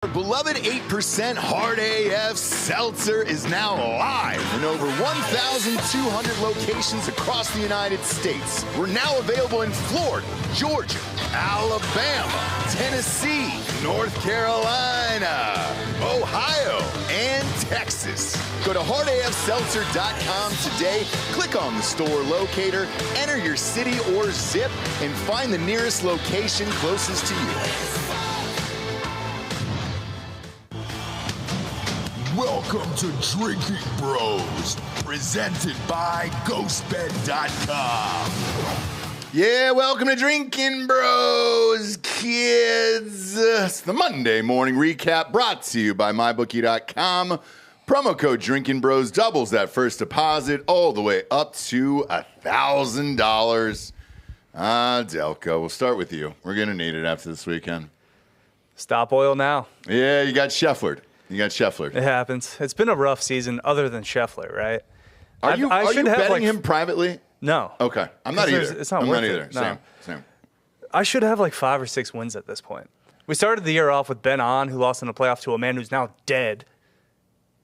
Beloved 8% Hard AF Seltzer is now live in over 1,200 locations across the United States. We're now available in Florida, Georgia, Alabama, Tennessee, North Carolina, Ohio, and Texas. Go to hardafseltzer.com today, click on the store locator, enter your city or zip, and find the nearest location closest to you. Welcome to Drinkin Bros, presented by GhostBed.com. Yeah, welcome to Drinkin Bros, kids. It's the Monday morning recap brought to you by MyBookie.com. Promo code Drinkin Bros doubles that first deposit all the way up to $1,000. Delco, we'll start with you. We're going to need it after this weekend. Stop oil now. Yeah, you got Scheffler. It happens. It's been a rough season other than Scheffler, right? Are you betting him privately? No. Okay. I'm not either. It's not worth it. No. Same. I should have like 5 or 6 wins at this point. We started the year off with Ben On, who lost in the playoffs to a man who's now dead.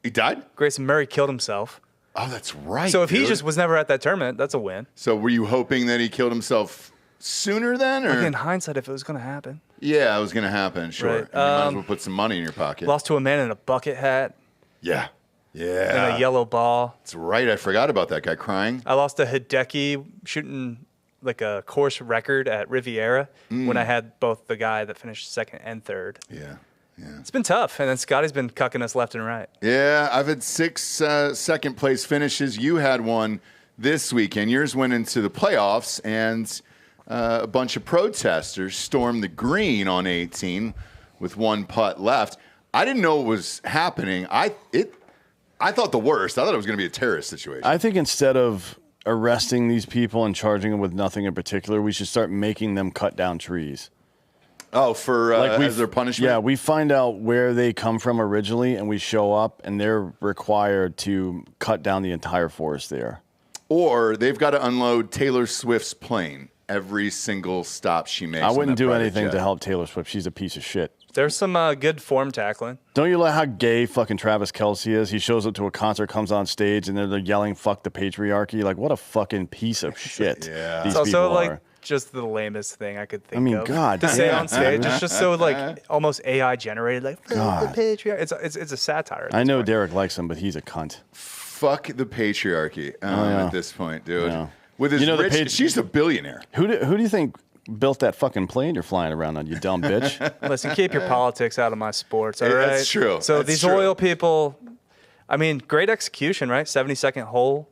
He died? Grayson Murray killed himself. Oh, that's right. So if he just was never at that tournament, that's a win. So were you hoping that he killed himself sooner then? Or? Like in hindsight, if it was going to happen. Yeah, it was going to happen, sure. Right. And you might as well put some money in your pocket. Lost to a man in a bucket hat. Yeah. And a yellow ball. That's right. I forgot about that guy crying. I lost to Hideki shooting like a course record at Riviera when I had both the guy that finished second and third. Yeah. It's been tough. And then Scotty's been cucking us left and right. Yeah, I've had 6 second place finishes. You had one this weekend. Yours went into the playoffs, and a bunch of protesters stormed the green on 18 with 1 putt left. I didn't know what was happening. I thought the worst. I thought it was going to be a terrorist situation. I think instead of arresting these people and charging them with nothing in particular, we should start making them cut down trees. Oh, for as their punishment? Yeah, we find out where they come from originally, and we show up, and they're required to cut down the entire forest there. Or they've got to unload Taylor Swift's plane every single stop she makes. I wouldn't do anything to help Taylor Swift. She's a piece of shit. There's some good form tackling. Don't you like how gay fucking Travis Kelce is? He shows up to a concert, comes on stage, and they're yelling, fuck the patriarchy. Like, what a fucking piece of shit. Yeah. It's also like just the lamest thing I could think of. I mean, God. To say on stage, it's just so like almost AI generated. Like, fuck the patriarchy. It's a satire. I know Derek likes him, but he's a cunt. Fuck the patriarchy at this point, dude. Yeah. With his she's a billionaire. Who do you think built that fucking plane you're flying around on, you dumb bitch? Listen, keep your politics out of my sports, all right? That's true. So these oil people, I mean, great execution, right? 72nd hole.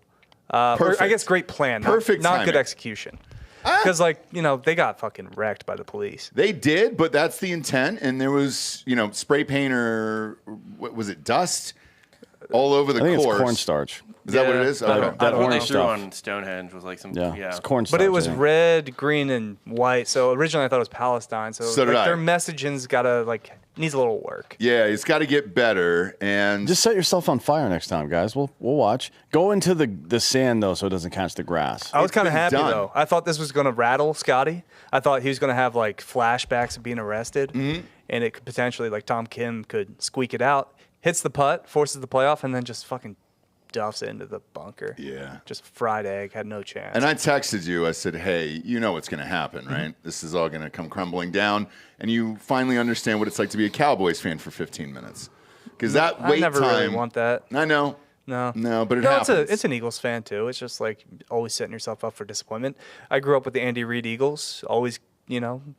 Perfect. I guess great plan. Perfect not timing. good execution. Because, they got fucking wrecked by the police. They did, but that's the intent. And there was, spray paint or, what was it, dust all over the course. I think it's cornstarch. Is that what it is? Okay. That what they orange threw stuff on Stonehenge was like some it's cornstarch. But it was red, green, and white. So originally I thought it was Palestine. So did I. Their messaging's needs a little work. Yeah, it's got to get better. And just set yourself on fire next time, guys. We'll watch. Go into the sand though, so it doesn't catch the grass. I was kind of happy though. I thought this was going to rattle Scotty. I thought he was going to have like flashbacks of being arrested, and it could potentially Tom Kim could squeak it out. Hits the putt, forces the playoff, and then just fucking duffs it into the bunker. Yeah. Just fried egg, had no chance. And I texted you. I said, hey, you know what's going to happen, right? This is all going to come crumbling down. And you finally understand what it's like to be a Cowboys fan for 15 minutes. Because that wait time. I never really want that. I know. No, but it happens. It's an Eagles fan, too. It's just like always setting yourself up for disappointment. I grew up with the Andy Reid Eagles. Always,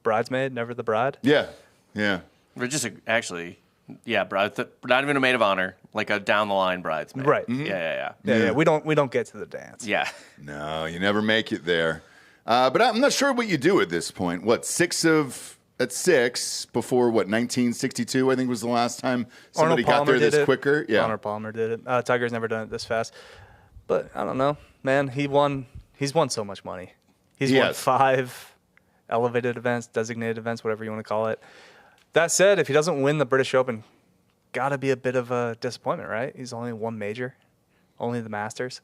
bridesmaid, never the bride. Yeah. We're just actually... Yeah, bride, not even a maid of honor, like a down the line bridesmaid. Right. Mm-hmm. Yeah. We don't get to the dance. Yeah. No, you never make it there. But I'm not sure what you do at this point. What, 6 before 1962? I think was the last time somebody got there this quicker. Yeah. Arnold Palmer did it. Tiger's never done it this fast. But I don't know, man. He's won so much money. He's won 5 elevated events, designated events, whatever you want to call it. That said, if he doesn't win the British Open, got to be a bit of a disappointment, right? He's only won major, only the Masters.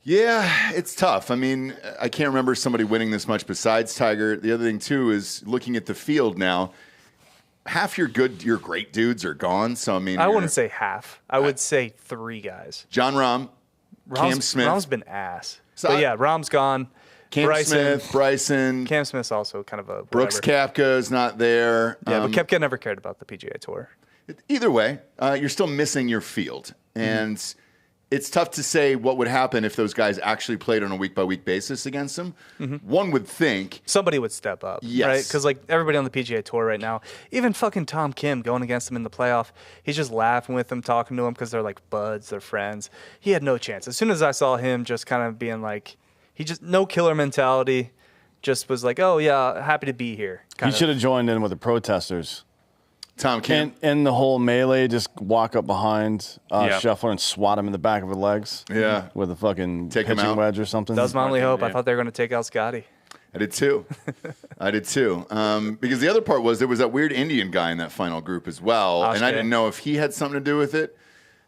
Yeah, it's tough. I mean, I can't remember somebody winning this much besides Tiger. The other thing, too, is looking at the field now. half your great dudes are gone. So I mean, I wouldn't say half. I would say 3 guys. John Rahm, Cam Smith. Rahm's been ass. So but yeah, Rahm's gone. Cam Smith, Bryson. Cam Smith's also kind of a whatever. Brooks Koepka's not there. Yeah, but Koepka never cared about the PGA Tour. Either way, you're still missing your field. And it's tough to say what would happen if those guys actually played on a week-by-week basis against them. One would think somebody would step up, right? Because like everybody on the PGA Tour right now, even fucking Tom Kim going against them in the playoff, he's just laughing with them, talking to them because they're like buds, they're friends. He had no chance. As soon as I saw him just kind of being like, he just no killer mentality, just was like, oh yeah, happy to be here. He should have joined in with the protesters. Tom Kim. And the whole melee, just walk up behind Scheffler and swat him in the back of the legs. Yeah. With a fucking pitching wedge or something. That was my only hope. I thought they were going to take out Scottie. I did too. Because the other part was there was that weird Indian guy in that final group as well. And I didn't know if he had something to do with it.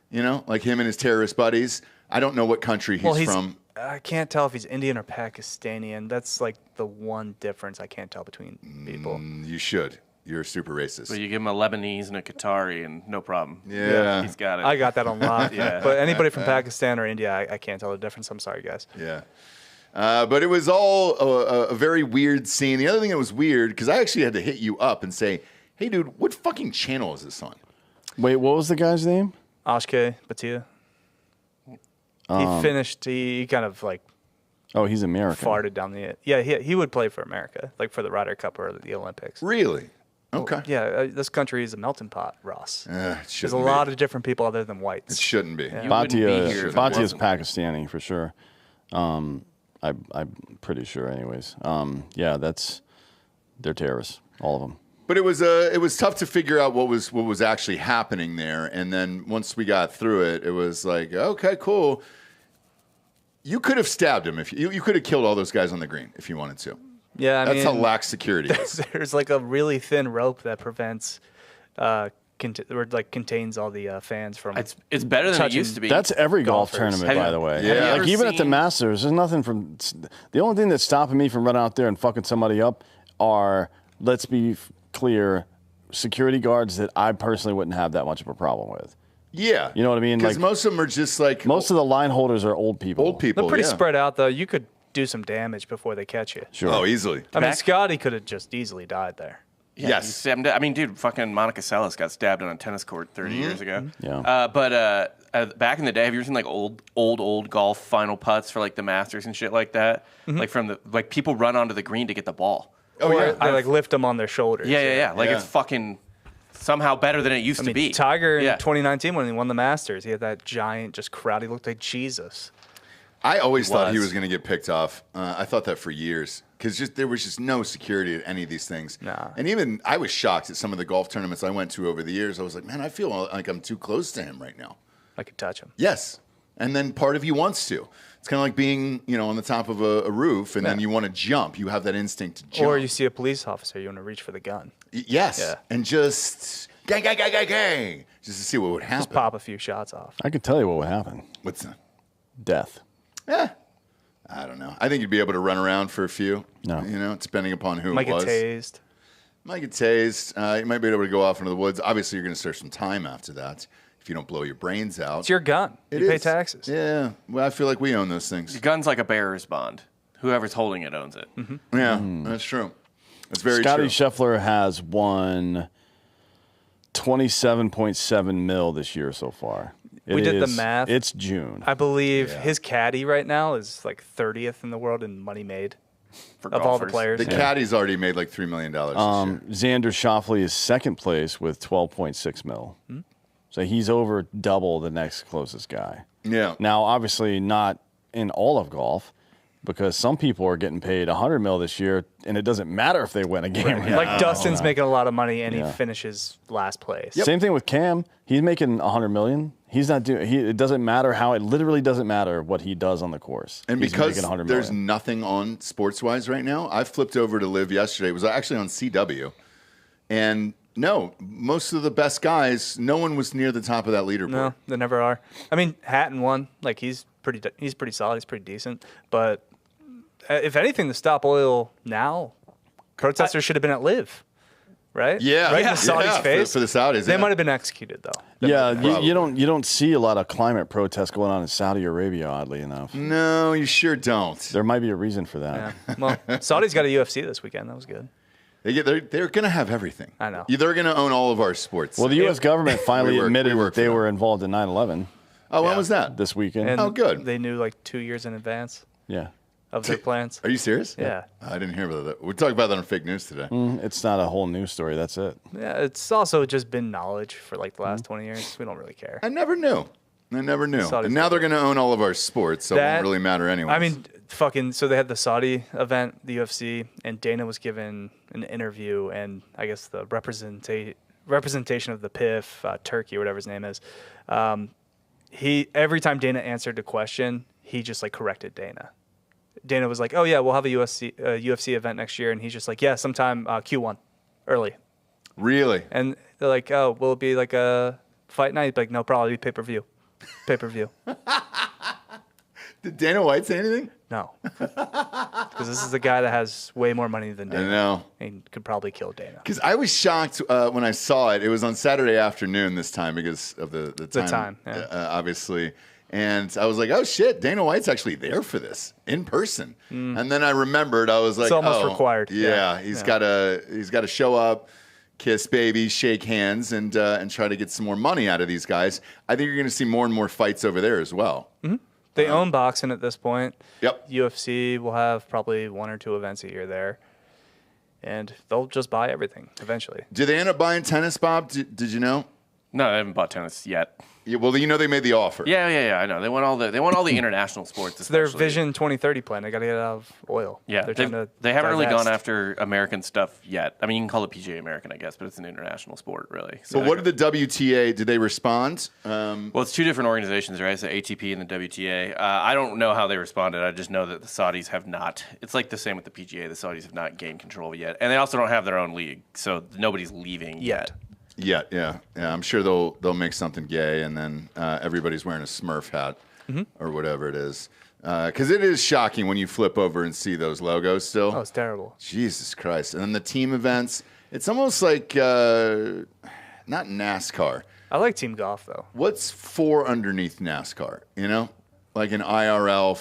You know, like him and his terrorist buddies. I don't know what country he's from. I can't tell if he's Indian or Pakistani. That's like the one difference I can't tell between people. You should. You're super racist. But you give him a Lebanese and a Qatari and no problem. Yeah. He's got it. I got that on lock. Yeah. But anybody from Pakistan or India, I can't tell the difference. I'm sorry, guys. Yeah. But it was all a very weird scene. The other thing that was weird, because I actually had to hit you up and say, hey, dude, what fucking channel is this on? Wait, what was the guy's name? Ashke Bhatia. He finished, he kind of like Oh, he's American. farted down the... Yeah, he would play for America, like for the Ryder Cup or the Olympics. Really? Okay. Yeah, this country is a melting pot, Ross. There's a be. lot of different people other than whites. It shouldn't be. You wouldn't be here if it Bhatia is wasn't. Pakistani for sure. I'm pretty sure, anyways. Yeah, they're terrorists, all of them. But it was tough to figure out what was actually happening there. And then once we got through it, it was like, okay, cool. You could have stabbed him if you could have killed all those guys on the green if you wanted to. Yeah, that's how lax security is. There's like a really thin rope that prevents, contains all the fans from. It's better than it used to be. That's every golf golfers. tournament, by the way. Yeah. Like even at the Masters, there's nothing from. The only thing that's stopping me from running out there and fucking somebody up are, let's be clear, security guards that I personally wouldn't have that much of a problem with. Yeah. You know what I mean? Because Like, most of them are just like... most of the line holders are old people. Old people, They're pretty yeah. spread out, though. You could do some damage before they catch you. Sure. Oh, easily. I mean, Scottie could have just easily died there. Yeah, Yes. I mean, dude, fucking Monica Seles got stabbed on a tennis court 30 years ago. Yeah. But back in the day, have you ever seen like old golf final putts for like the Masters and shit like that? Like people run onto the green to get the ball. Oh, Or yeah. they like lift them on their shoulders. Yeah. Like Yeah. it's fucking somehow better than it used to be. Tiger in Yeah. 2019 when he won the Masters, he had that giant just crowd. He looked like Jesus. I always thought he was. was going to get picked off. I thought that for years because there was just no security at any of these things. Nah. And even I was shocked at some of the golf tournaments I went to over the years. I was like, man, I feel like I'm too close to him right now. I could touch him. Yes. And then part of you wants to. It's kind of like being, on the top of a roof and then you want to jump. You have that instinct to jump. Or you see a police officer, you want to reach for the gun. Yes. Yeah. And just gang, just to see what would happen. Just pop a few shots off. I could tell you what would happen. What's that? Death. I don't know. I think you'd be able to run around for a few. No. Depending upon who Might it was. get tased. Might get tased. You might be able to go off into the woods. Obviously, you're going to serve some time after that if you don't blow your brains out. It's your gun. It You pay is. taxes. Yeah. Well, I feel like we own those things. Your gun's like a bearer's bond. Whoever's holding it owns it. Yeah, that's true. That's very Scottie true. Scheffler has won 27.7 mil this year so far. We did the math. It's June. I believe his caddy right now is like 30th in the world in money made For of all the golfers. players. The caddy's already made like $3 million this year. Xander Schauffele is second place with 12.6 mil. So he's over double the next closest guy. Yeah. Now, obviously not in all of golf, because some people are getting paid 100 mil this year, and it doesn't matter if they win a game. Like Dustin's making a lot of money and he finishes last place. Same thing with Cam. He's making 100 million. He's not doing. It doesn't matter how. It literally doesn't matter what he does on the course. And He's because making 100 there's million. nothing on sports-wise right now, I flipped over to LIV yesterday. It was actually on CW. And no, most of the best guys, no one was near the top of that leaderboard. No, they never are. I mean, Hatton won. Like he's pretty solid. He's pretty decent. But if anything, the Stop Oil now protesters should have been at LIV, right? Yeah. Right in the Saudis' face. For the Saudis. They might have been executed, though. You don't see a lot of climate protests going on in Saudi Arabia, oddly enough. No, you sure don't. There might be a reason for that. Yeah. Well, Saudi's got a UFC this weekend. That was good. They're going to have everything. I know. They're going to own all of our sports. Well, the U.S. government finally admitted that they were involved in 9/11. Oh, when was that? This weekend. And good. They knew like 2 years in advance Yeah. of their plans. Are you serious? Yeah. I didn't hear about that. We'll talk about that on fake news today. It's not a whole news story. That's it. Yeah, it's also just been knowledge for like the last 20 years. We don't really care. I never knew. And now they're going to own all of our sports, so it won't really matter anyway. I mean, so they had the Saudi event, the UFC, and Dana was given an interview, and I guess the representation of the PIF, Turkey, or whatever his name is, every time Dana answered a question, he just like corrected Dana. Dana was like, "Oh yeah, we'll have a UFC event next year," and he's just like, "Yeah, sometime Q1, early." Really? And they're like, "Oh, will it be like a fight night?" He's like, "No, probably pay-per-view." Pay-per-view. Did Dana White say anything? No. Because this is the guy that has way more money than Dana. I know. And could probably kill Dana. Because I was shocked when I saw it. It was on Saturday afternoon this time because of the time. The time, yeah. Obviously. And I was like, oh, shit, Dana White's actually there for this in person. And then I remembered, I was like, it's almost required. Yeah, he's got to show up, kiss babies, shake hands, and try to get some more money out of these guys. I think you're going to see more and more fights over there as well. Mm-hmm. They own boxing at this point. Yep. UFC will have probably 1 or 2 events a year there. And they'll just buy everything eventually. Did they end up buying tennis, Bob? Did you know? No, I haven't bought tennis yet. Yeah, well, they made the offer. Yeah. I know. They want all the international sports. It's their Vision 2030 plan. They got to get out of oil. Yeah, they haven't really gone after American stuff yet. I mean, you can call it PGA American, I guess, but it's an international sport, really. So what did the WTA? Did they respond? Well, it's 2 different organizations, right? It's the ATP and the WTA. I don't know how they responded. I just know that the Saudis have not. It's like the same with the PGA. The Saudis have not gained control yet, and they also don't have their own league, so nobody's leaving yet. Yeah. I'm sure they'll make something gay, and then everybody's wearing a Smurf hat or whatever it is. Because it is shocking when you flip over and see those logos still. Oh, it's terrible. Jesus Christ. And then the team events, it's almost like not NASCAR. I like team golf, though. What's 4 underneath NASCAR, you know? Like an IRL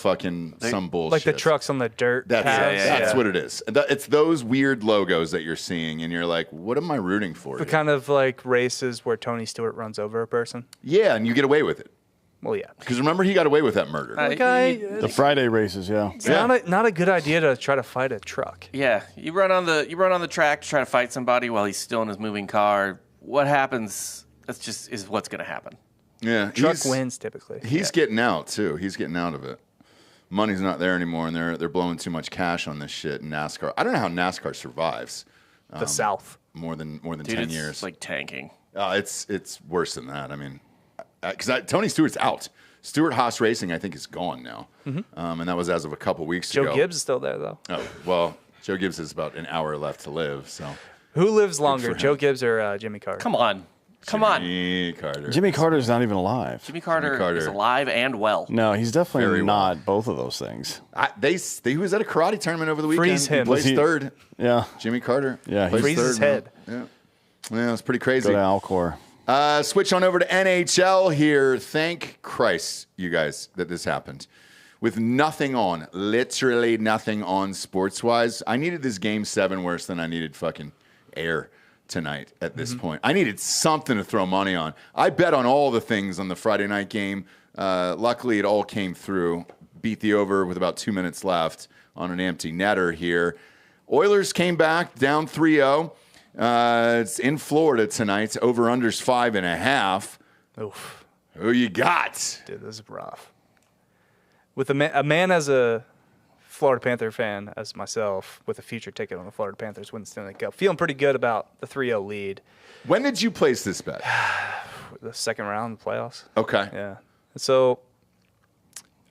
some bullshit. Like the trucks on the dirt. That's what it is. It's those weird logos that you're seeing, and you're like, what am I rooting for? The kind of like races where Tony Stewart runs over a person. Yeah, and you get away with it. Well, yeah. Because remember, he got away with that murder. The Friday races, yeah. It's not a good idea to try to fight a truck. Yeah, you run on the track to try to fight somebody while he's still in his moving car. What happens? Is what's going to happen. Yeah, truck wins typically. He's getting out too. He's getting out of it. Money's not there anymore, and they're blowing too much cash on this shit in NASCAR. I don't know how NASCAR survives. The South. More than 10 years. It's like tanking. It's worse than that. I mean, because Tony Stewart's out. Stewart Haas Racing, I think, is gone now, and that was as of a couple weeks ago. Joe Gibbs is still there though. Oh well, Joe Gibbs has about an hour left to live. So who lives longer, Joe Gibbs or Jimmy Carter? Come on. Jimmy Carter. Jimmy Carter's not even alive. Jimmy Carter is alive and well. No, he's definitely not both of those things. He was at a karate tournament over the weekend. Freeze him. He placed third. Yeah. Jimmy Carter. Yeah. Freeze his head. Yeah, it's pretty crazy. Go to Alcor. Switch on over to NHL here. Thank Christ, you guys, that this happened. With nothing on, literally nothing on sports-wise. I needed this Game 7 worse than I needed fucking air tonight at this point. I needed something to throw money on. I bet on all the things on the Friday night game. Luckily, it all came through. Beat the over with about 2 minutes left on an empty netter here. Oilers came back down 3-0. It's in Florida tonight. Over-under's 5.5. Oof. Who you got? Dude, this is rough. With a man as a Florida Panther fan as myself with a future ticket on the Florida Panthers win the Stanley Cup. Feeling pretty good about the 3-0 lead. When did you place this bet? The second round of the playoffs. Okay. Yeah. So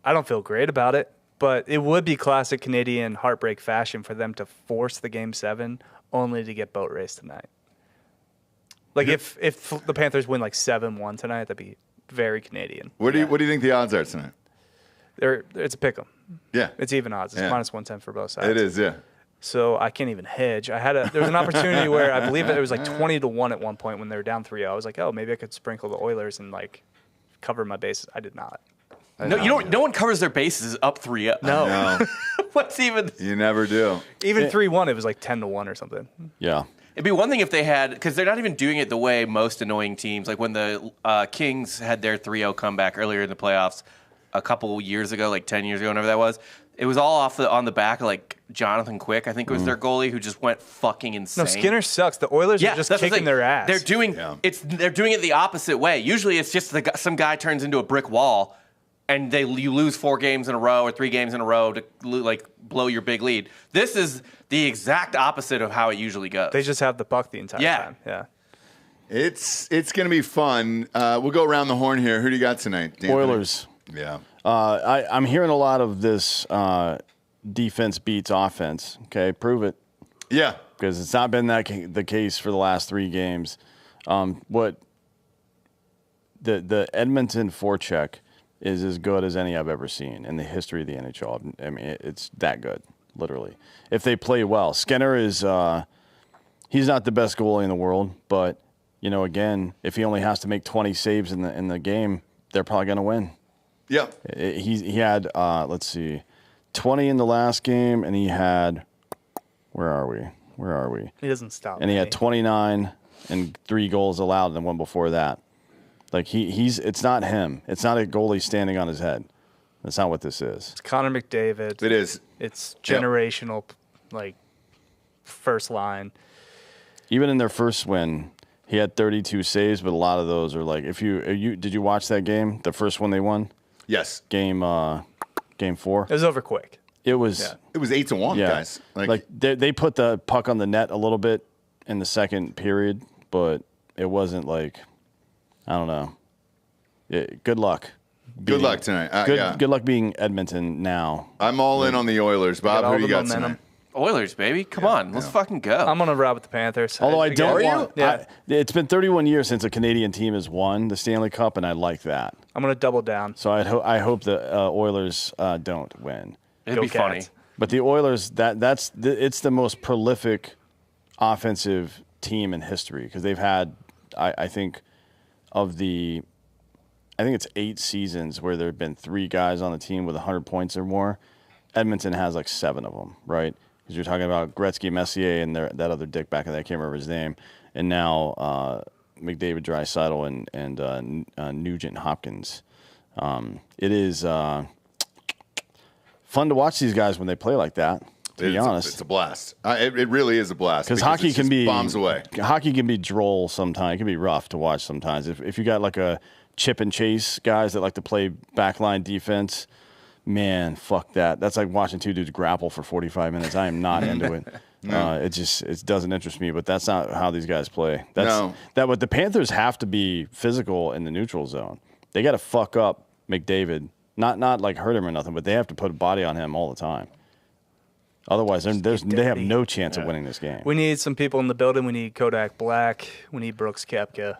I don't feel great about it, but it would be classic Canadian heartbreak fashion for them to force the Game 7 only to get boat race tonight. Like if the Panthers win like 7-1 tonight, that'd be very Canadian. What do you think the odds are tonight? It's a pick 'em. Yeah. It's even odds. It's minus 110 for both sides. It is, yeah. So I can't even hedge. There was an opportunity where I believe it was like 20-1 at one point when they were down 3-0. I was like, oh, maybe I could sprinkle the Oilers and like cover my bases. I did not. No one covers their bases up 3-0. No. What's even? You never do. Even 3-1, it was like 10-1 or something. Yeah. It'd be one thing if they had, because they're not even doing it the way most annoying teams, like when the Kings had their 3-0 comeback earlier in the playoffs a couple years ago, like 10 years ago, whenever that was. It was all on the back of like Jonathan Quick, I think was their goalie, who just went fucking insane. No, Skinner sucks. The Oilers are just kicking their ass. They're doing it the opposite way. Usually it's just some guy turns into a brick wall, and you lose 4 games in a row or 3 games in a row to like blow your big lead. This is the exact opposite of how it usually goes. They just have the puck the entire time. Yeah. It's going to be fun. We'll go around the horn here. Who do you got tonight, D'Anthony? Oilers. Yeah. I'm hearing a lot of this defense beats offense. Okay, prove it. Yeah. Because it's not been the case for the last 3 games. What the Edmonton forecheck is as good as any I've ever seen in the history of the NHL. I mean, it's that good, literally. If they play well. Skinner is he's not the best goalie in the world, but again, if he only has to make 20 saves in the game, they're probably going to win. Yeah. He had, let's see, 20 in the last game, and he had, where are we? He doesn't stop. And he had 29 and 3 goals allowed, and the one before that. Like, it's not him. It's not a goalie standing on his head. That's not what this is. It's Conor McDavid. It is. It's generational, like, first line. Even in their first win, he had 32 saves, but a lot of those are like, did you watch that game? The first one they won? Yes. Game 4. It was over quick. It was 8-1, yeah. guys. Like they put the puck on the net a little bit in the second period, but it wasn't like, I don't know. Good luck. Good luck tonight. Good luck being Edmonton now. I'm all in on the Oilers. Bob, who do you got tonight? Oilers, baby. Come on. Let's fucking go. I'm going to ride with the Panthers. Although I don't want... Yeah. It's been 31 years since a Canadian team has won the Stanley Cup, and I like that. I'm going to double down. So I hope the Oilers don't win. It'd be funny. But the Oilers, it's the most prolific offensive team in history because they've had, I think it's 8 seasons where there have been 3 guys on the team with 100 points or more. Edmonton has like 7 of them, right? Because you're talking about Gretzky, Messier, and that other dick back in there, I can't remember his name, and now McDavid, Draisaitl, and Nugent Hopkins. It is fun to watch these guys when they play like that. To be honest, it's a blast. It really is a blast because hockey can be bombs away. Hockey can be droll sometimes. It can be rough to watch sometimes. If you got like a chip and chase guys that like to play backline defense. Man, fuck that. That's like watching 2 dudes grapple for 45 minutes. I am not into it. No. It doesn't interest me, but that's not how these guys play. What the Panthers have to be physical in the neutral zone. They got to fuck up McDavid. Not like hurt him or nothing, but they have to put a body on him all the time. Otherwise, they have no chance of winning this game. We need some people in the building. We need Kodak Black. We need Brooks Koepka.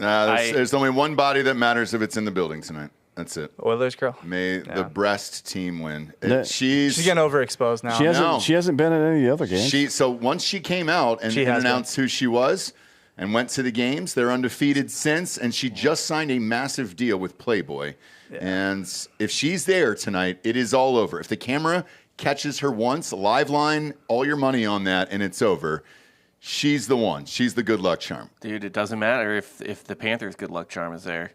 There's only one body that matters if it's in the building tonight. That's it. Oilers girl. May the Brest team win. She's getting overexposed now. She hasn't been at any of the other games. So once she came out and announced who she was and went to the games, they're undefeated since, and she just signed a massive deal with Playboy. Yeah. And if she's there tonight, it is all over. If the camera catches her once, live line, all your money on that, and it's over. She's the one. She's the good luck charm. Dude, it doesn't matter if the Panthers' good luck charm is there.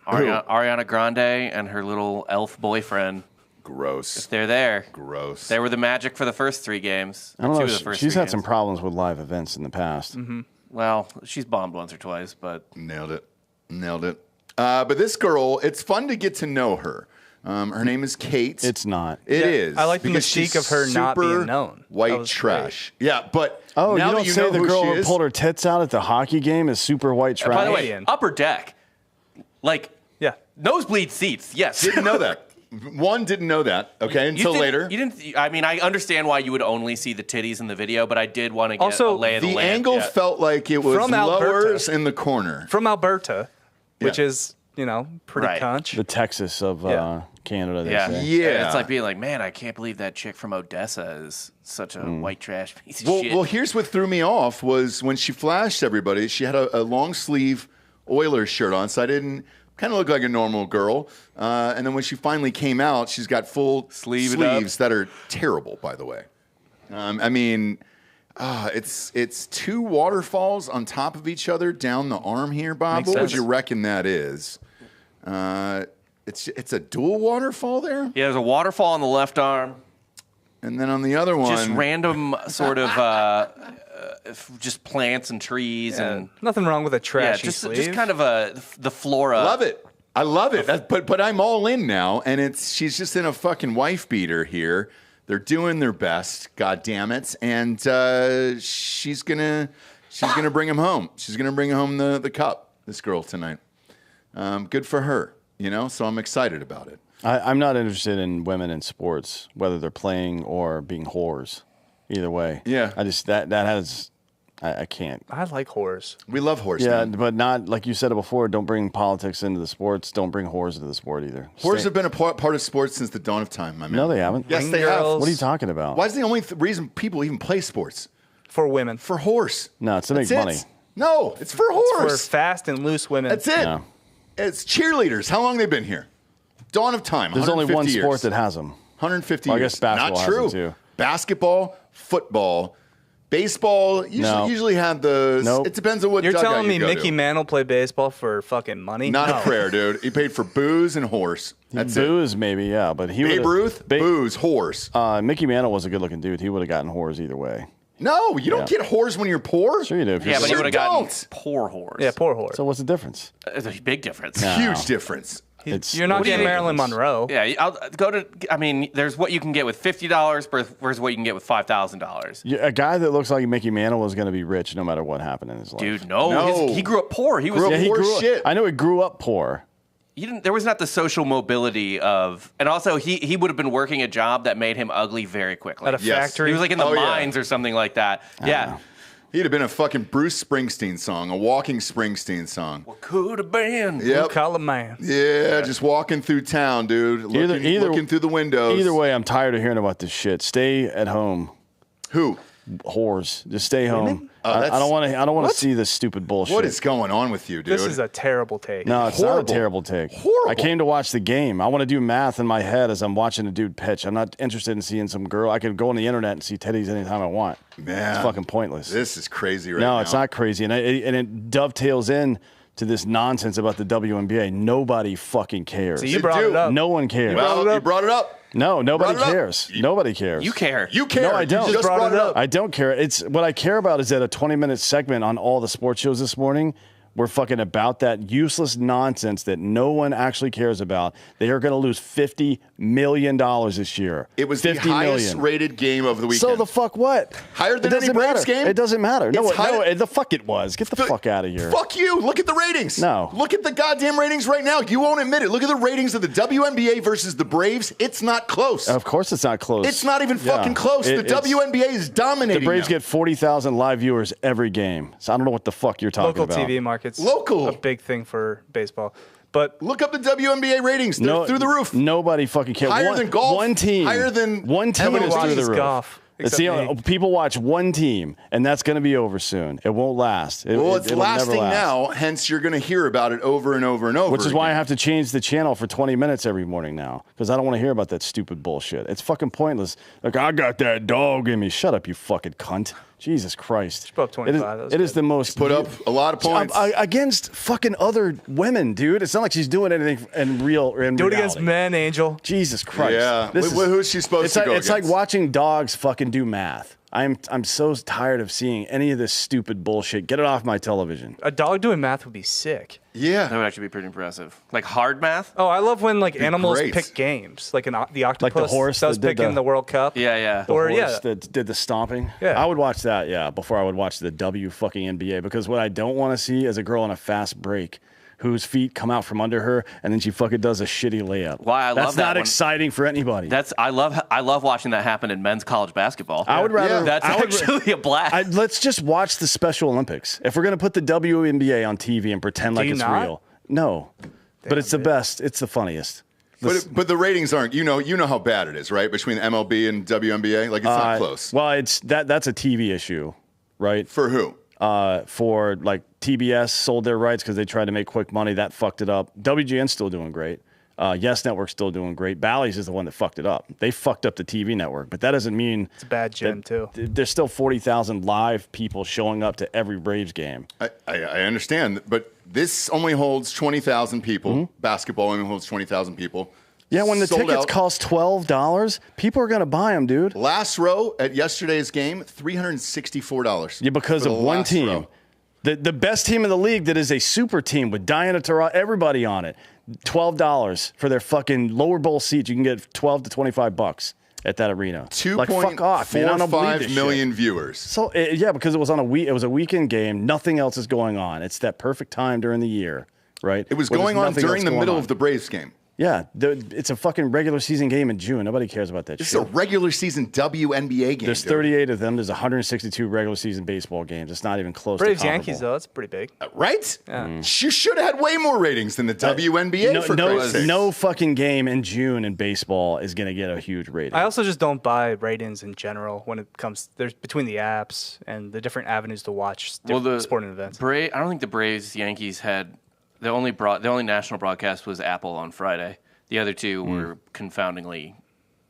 Ariana Grande and her little elf boyfriend. Gross. If they're there. Gross. They were the Magic for the first 3 games. I don't know. She's had some problems with live events in the past. Mm-hmm. Well, she's bombed once or twice, but... Nailed it. But this girl, it's fun to get to know her. Her name is Kate. It's not. It is. I like the mystique of her not being known. White trash. Great. Yeah, but now you don't say the girl who pulled her tits out at the hockey game is super white trash. By the way, upper deck. Like... Yeah. Nosebleed seats, yes. Didn't know that. One, didn't know that, until later. You didn't. I mean, I understand why you would only see the titties in the video, but I did want to get a lay of the land. The angle felt like it was from lowers in the corner. From Alberta, which is, pretty conch. The Texas of Canada. They Yeah. say. Yeah. It's like being like, man, I can't believe that chick from Odessa is such a white trash piece of shit. Well, here's what threw me off was when she flashed everybody, she had a long sleeve Oilers shirt on, so I didn't kind of look like a normal girl. And then when she finally came out, she's got full sleeves that are terrible, by the way. I mean, it's two waterfalls on top of each other down the arm here, Bob. What would you reckon that is? It's a dual waterfall there? Yeah, there's a waterfall on the left arm. And then on the other one... Just random sort of... just plants and trees and nothing wrong with a trashy sleeve. Just kind of the flora. I love it. But I'm all in now, and she's just in a fucking wife beater here. They're doing their best, god damn it, and she's gonna bring him home. She's gonna bring home the cup. This girl tonight. Good for her, So I'm excited about it. I'm not interested in women in sports, whether they're playing or being whores. Either way, yeah. I just that has. I can't. I like whores. We love whores. Yeah, man. but not like you said it before. Don't bring politics into the sports. Don't bring whores into the sport either. Whores have been a part of sports since the dawn of time, my man. No, they haven't. Yes, they have. What are you talking about? Why is the only reason people even play sports? For women. For whores. No, it's to make money. No, it's for whores. It's for fast and loose women. That's it. No. It's cheerleaders. How long have they been here? Dawn of time. There's only one years. sport that has them. 150 Well, I years. guess basketball Not true. has them too. Basketball, football, baseball usually have the. Nope. It depends on what. You're dugout telling me you go Mickey to. Mantle played baseball for fucking money? Not a prayer, dude. He paid for booze and horse. That's Booze, maybe, yeah, but he Babe Ruth, booze, horse. Mickey Mantle was a good-looking dude. He would have gotten whores either way. No, you don't get whores when you're poor. Sure you do. If Yeah, you're but he Sure would have gotten don't. poor horse. Yeah, poor whore. So what's the difference? It's a big difference. Huge difference. You're not getting Marilyn Monroe. Yeah, I'll go to. I mean, there's what you can get with $50 versus what you can get with $5,000. A guy that looks like Mickey Mantle is going to be rich no matter what happened in his life. Dude, no. No. He grew up poor. He was. Grew up he poor grew shit. up. I know he grew up poor. There was not the social mobility of, and also he would have been working a job that made him ugly very quickly. At a Yes. factory. He was like in the Oh, yeah. mines or something like that. Yeah. He'd have been a fucking Bruce Springsteen song, a walking Springsteen song. What could have been? Yep. Color man. Yeah, just walking through town, dude. Looking through the windows. Either way, I'm tired of hearing about this shit. Stay at home. Who? Whores. Just stay home. Oh, I that's- don't want to see this stupid bullshit. What is going on with you, dude? This is a terrible take. No, it's not a Horrible. terrible take. Horrible. I came to watch the game. I want to do math in my head as I'm watching a dude pitch. I'm not interested in seeing some girl. I could go on the internet and see titties anytime I want. Man, It's fucking pointless. This is crazy right now. No, it's not crazy. And it dovetails in to this nonsense about the WNBA. Nobody fucking cares. So you brought it up. No one cares. Well, you brought it up. No, nobody Brought it up. cares. Nobody cares. You care. You care. No, I don't. You just brought it up. I don't care. It's what I care about is that a 20-minute segment on all the sports shows this morning were fucking about that useless nonsense that no one actually cares about. They are going to lose $50 million this year. It was the $50 highest million. rated game of the weekend. So the fuck what? Higher than It any doesn't Braves matter. game? It doesn't matter. No, It's higher- the fuck it was. Get the fuck out of here. Fuck you. Look at the ratings. No. Look at the goddamn ratings right now. You won't admit it. Look at the ratings of the WNBA versus the Braves. It's not close. Of course it's not close. It's not even Yeah. fucking close. The It's- WNBA is dominating The Braves now. get 40,000 live viewers every game. So I don't know what the fuck you're talking Local about. TV markets. Local. A big thing for baseball. But Look up the WNBA ratings. They're through the roof. Nobody fucking cares. Higher than golf. One team. Higher than one team everyone is through the watches roof. golf, It's except me. people watch one team, and that's going to be over soon. It won't last. Well, it's it'll never lasting last. now. Hence, you're going to hear about it over and over and over. Which is why I again. have to change the channel for 20 minutes every morning now, because I don't want to hear about that stupid bullshit. It's fucking pointless. Like, I got that dog in me. Shut up, you fucking cunt. Jesus Christ. put up 25. That was It is good. the most... Put up a lot of points. Against fucking other women, dude. It's not like she's doing anything in real... In do it reality. against men, Angel. Jesus Christ. Yeah. This Who's she supposed to go It's like against? watching dogs fucking do math. I'm so tired of seeing any of this stupid bullshit. Get it off my television. A dog doing math would be sick. That Yeah. would actually be pretty impressive. Like hard math? Oh, I love when animals great. pick games, like the octopus horse does that did pick in the- the World Cup. Yeah, yeah. The Or horse that did the stomping. Yeah. I would watch that, before I would watch the fucking NBA, because what I don't want to see is a girl on a fast break whose feet come out from under her and then she fucking does a shitty layup. Why, I love That's that not one. exciting for anybody. I love watching that happen in men's college basketball. I would rather... That's I would- actually a blast. let's just watch the Special Olympics. If we're going to put the WNBA on TV and pretend like you it's not? real. No. But it's the best. It's the funniest. But the ratings aren't. You know how bad it is, right? Between MLB and WNBA, like it's not close. Well, that's a TV issue, right? For who? For like TBS sold their rights because they tried to make quick money. That fucked it up. WGN's still doing great. Yes Network's still doing great. Bally's is the one that fucked it up. They fucked up the TV network, but that doesn't mean it's a bad gym too. There's still 40,000 live people showing up to every Braves game. I understand, but this only holds 20,000 people. Mm-hmm. Basketball only holds 20,000 people. Yeah, when the Sold tickets out. cost $12, people are going to buy them, dude. Last row at yesterday's game, $364. Yeah, because of one team. Row. The best team in the league that is a super team with Diana Taurasi, everybody on it. $12 for their fucking lower bowl seats. You can get $12 to $25 at that arena. Fuck off, man. I don't believe this 2.45 million shit. viewers. So yeah, because it was on it was a weekend game. Nothing else is going on. It's that perfect time during the year, right? It was where going there's on nothing during else the middle on. of the Braves game. Yeah, it's a fucking regular season game in June. Nobody cares about that This shit. is a regular season WNBA game. There's 38 of them. There's 162 regular season baseball games. It's not even close Braves to comparable. Yankees though, that's pretty big. Right? Yeah. You should have had way more ratings than the WNBA for Christ's sake. No fucking game in June in baseball is going to get a huge rating. I also just don't buy ratings in general when it comes there's between the apps and the different avenues to watch sporting events. I don't think the Braves Yankees had the only national broadcast was Apple on Friday. The other two were confoundingly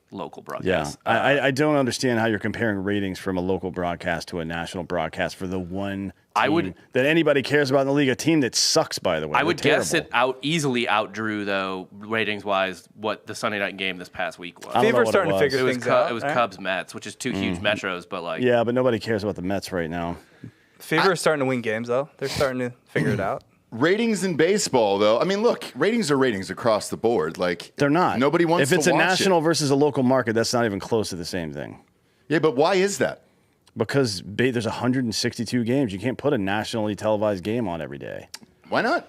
local broadcasts. Yeah, I don't understand how you're comparing ratings from a local broadcast to a national broadcast for the one team that anybody cares about in the league. A team that sucks, by the way. I would guess it easily outdrew, though, ratings-wise, what the Sunday night game this past week was. Fever's starting to figure things out. It was Cubs-Mets, which is two huge metros, but like... Yeah, but nobody cares about the Mets right now. Fever is starting to win games, though. They're starting to figure it out. Ratings in baseball, though. I mean, look, ratings are ratings across the board. Like they're not. Nobody wants to watch it. If it's a national versus a local market, that's not even close to the same thing. Yeah, but why is that? Because there's 162 games. You can't put a nationally televised game on every day. Why not?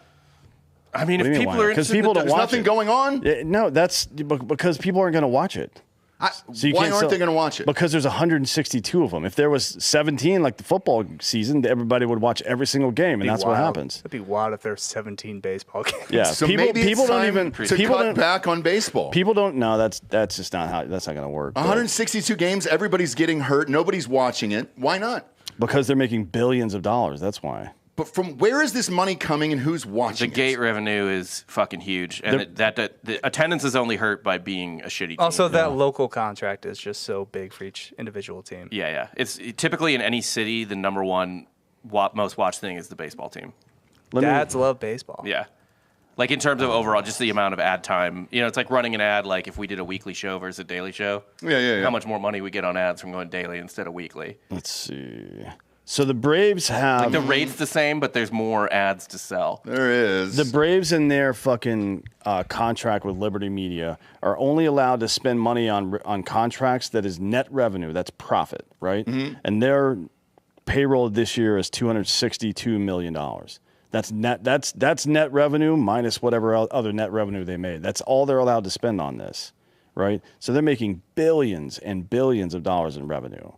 I mean, if people are interested, people don't there's watch nothing it. going on. Yeah, no, that's because people aren't going to watch it. Why aren't they going to watch it? Because there's 162 of them. If there was 17 like the football season, everybody would watch every single game, and that's what happens. It'd be wild if there's 17 baseball games. Yeah, so people don't even cut back on baseball. People don't. No, that's just not how. That's not going to work. 162 games. Everybody's getting hurt. Nobody's watching it. Why not? Because they're making billions of dollars. That's why. But from where is this money coming and who's watching The gate revenue is fucking huge. And the attendance is only hurt by being a shitty team. Also, that local contract is just so big for each individual team. Yeah. It's typically in any city, the number one most watched thing is the baseball team. Dads love baseball. Yeah. Like in terms of overall, just the amount of ad time. You know, it's like running an ad like if we did a weekly show versus a daily show. Yeah. How much more money we get on ads from going daily instead of weekly. Let's see. So the Braves have... Like the rate's the same, but there's more ads to sell. There is. The Braves in their fucking contract with Liberty Media are only allowed to spend money on contracts that is net revenue. That's profit, right? Mm-hmm. And their payroll this year is $262 million. That's net. That's net revenue minus whatever other net revenue they made. That's all they're allowed to spend on this, right? So they're making billions and billions of dollars in revenue.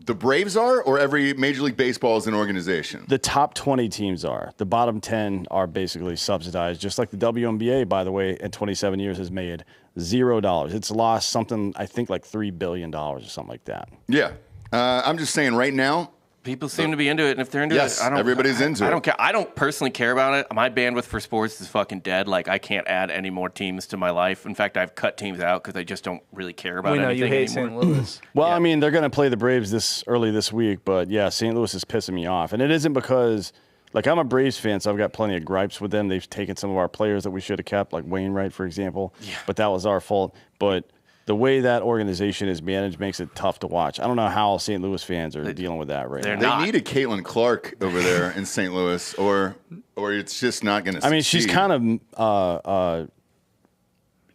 The Braves are, or every Major League Baseball is an organization? The top 20 teams are. The bottom 10 are basically subsidized, just like the WNBA, by the way, in 27 years has made $0. It's lost something, I think, like $3 billion or something like that. Yeah. I'm just saying right now, people seem to be into it, and if they're into it, everybody's into it. I don't care. I don't personally care about it. My bandwidth for sports is fucking dead. Like, I can't add any more teams to my life. In fact, I've cut teams out because I just don't really care about anything anymore. We know you hate St. Louis. Well, yeah. I mean, they're going to play the Braves early this week, but yeah, St. Louis is pissing me off. And it isn't because, like, I'm a Braves fan, so I've got plenty of gripes with them. They've taken some of our players that we should have kept, like Wainwright, for example. Yeah. But that was our fault. But the way that organization is managed makes it tough to watch. I don't know how St. Louis fans are dealing with that right now. They need a Caitlyn Clark over there in St. Louis, or it's just not going to succeed. I mean, she's kind of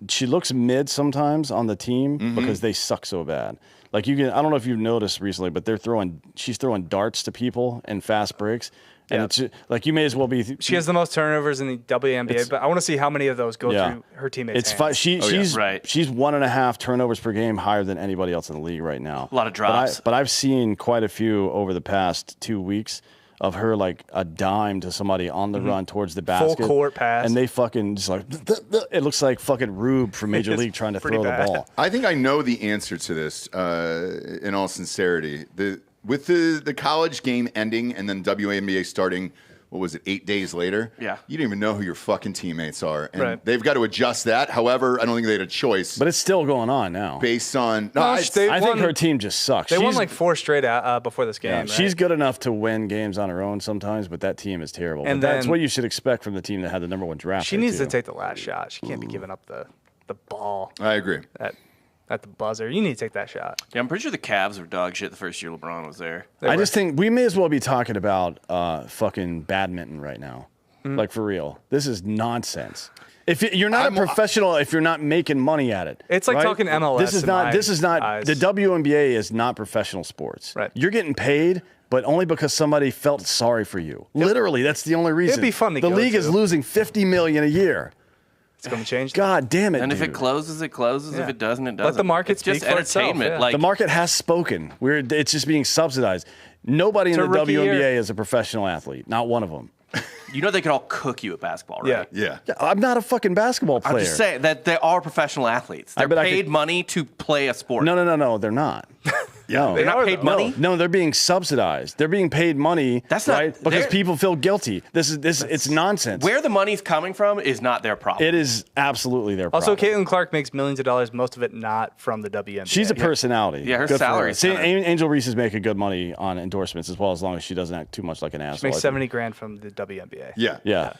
she looks mid sometimes on the team because they suck so bad. Like I don't know if you've noticed recently, but she's throwing darts to people in fast breaks. And it's like you may as well be. She has the most turnovers in the WNBA, but I want to see how many of those go through her teammates' hands. She's 1.5 turnovers per game, higher than anybody else in the league right now. A lot of drops. But I've seen quite a few over the past 2 weeks of her like a dime to somebody on the run towards the basket. Full court pass. And they fucking just like, it looks like fucking Rube from Major League trying to throw the ball. I think I know the answer to this in all sincerity. With the college game ending and then WNBA starting, what was it, 8 days later? Yeah. You don't even know who your fucking teammates are. And they've got to adjust that. However, I don't think they had a choice. But it's still going on now. Based on... I think her team just sucks. They won like 4 straight before this game. Yeah, right? She's good enough to win games on her own sometimes, but that team is terrible. And that's what you should expect from the team that had the #1 draft. She needs to take the last shot. She can't be giving up the ball. I agree. At the buzzer. You need to take that shot. Yeah, I'm pretty sure the Cavs were dog shit the first year LeBron was there. I just think we may as well be talking about fucking badminton right now. Like, for real. This is nonsense. If you're not a professional, if you're not making money at it. It's like talking MLS. This is not the WNBA is not professional sports. Right. You're getting paid, but only because somebody felt sorry for you. Literally, that's the only reason. It'd be fun to The go league to. is losing $50 million a year. It's going to change. God damn it, And dude. if it closes, it closes. If it doesn't, it doesn't. Let the market it's just speak for itself, entertainment. yeah. Like The market has spoken. It's just being subsidized. Nobody in the WNBA is a professional athlete. Not one of them. you know, they could all cook you at basketball, right? Yeah. I'm not a fucking basketball player. I'm just saying that they are professional athletes. They're paid money to play a sport. No, they're not. No, They're not paid money? No, they're being subsidized. They're being paid money. That's not right because people feel guilty. It's nonsense. Where the money's coming from is not their problem. It is absolutely their problem. Also, Caitlyn Clark makes millions of dollars, most of it not from the WNBA. She's a personality. Yeah, her Good for salary her. is See, kinda- Angel Reese is making good money on endorsements as well, as long as she doesn't act too much like an asshole. She makes $70,000 from the WNBA. Yeah.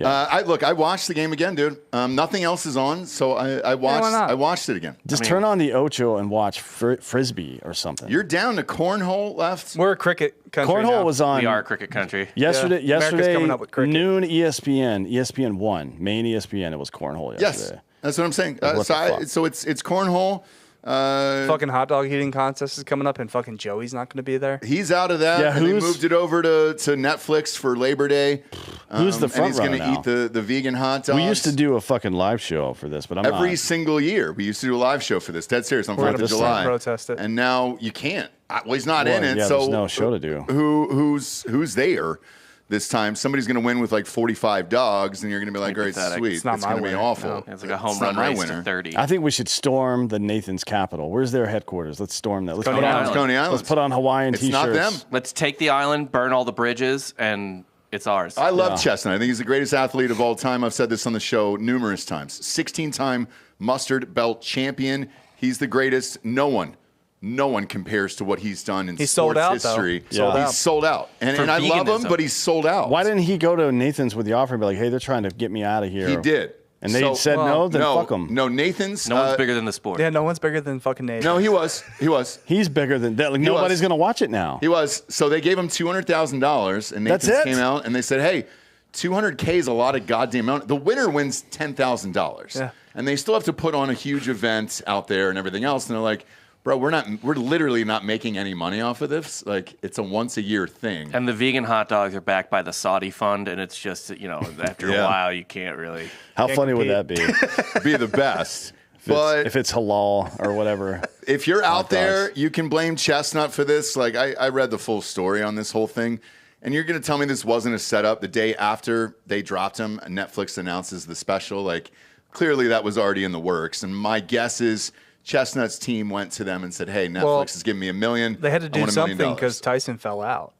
I watched the game again, dude. Nothing else is on, so I watched it again. Just turn on the Ocho and watch Frisbee or something. You're down to cornhole left. We're a cricket country Cornhole now. was on. We are a cricket country. Yesterday, America's coming up with cricket. noon ESPN 1, main ESPN. It was cornhole yesterday. Yes, that's what I'm saying. What the fuck? So it's cornhole. Fucking hot dog eating contest is coming up, and fucking Joey's not going to be there. He's out of that. Yeah, and they moved it over to Netflix for Labor Day. Who's the front and he's runner going to eat the vegan hot dogs. We used to do a fucking live show for this, but I'm every not. single year. We used to do a live show for this. Dead serious on We're 4th of just July. protest it. And now you can't. Well, he's not in it. Yeah, so there's no show to do. Who's there? This time, somebody's going to win with like 45 dogs, and you're going to be like, "Great, Pathetic. sweet." It's not my going to be winner, awful. no. It's like a home It's not run my race winner. to 30. I think we should storm the Nathan's Capital. Where's their headquarters? Let's storm that. Let's Coney put on, Island. It's Coney Island. Let's put on Hawaiian It's t-shirts. not them. Let's take the island, burn all the bridges, and it's ours. I love Chestnut. I think he's the greatest athlete of all time. I've said this on the show numerous times. 16-time mustard belt champion. He's the greatest. No one compares to what he's done in He's sports sold out, history. though. Sold out. He's sold out. And I love him, veganism. but he's sold out. Why didn't he go to Nathan's with the offer and be like, hey, they're trying to get me out of here? He did. And they said no, then fuck them. No, Nathan's. No one's bigger than the sport. Yeah, no one's bigger than fucking Nate. No, he was. He's bigger than that. Like, nobody's going to watch it now. He was. So they gave him $200,000, and That's Nathan's it? came out and they said, hey, $200K is a lot of goddamn money. The winner wins $10,000. Yeah. And they still have to put on a huge event out there and everything else. And they're like, bro, we're literally not making any money off of this. Like, it's a once a year thing. And the vegan hot dogs are backed by the Saudi fund, and it's just, after a while, you can't really. How Can't funny would that compete. be? Be the best. If it's halal or whatever. If you're out there, dogs. you can blame Chestnut for this. Like, I read the full story on this whole thing. And you're going to tell me this wasn't a setup. The day after they dropped him, Netflix announces the special. Like, clearly that was already in the works. And my guess is Chestnut's team went to them and said, hey, Netflix is giving me $1 million. They had to I do want $1 million. something because Tyson fell out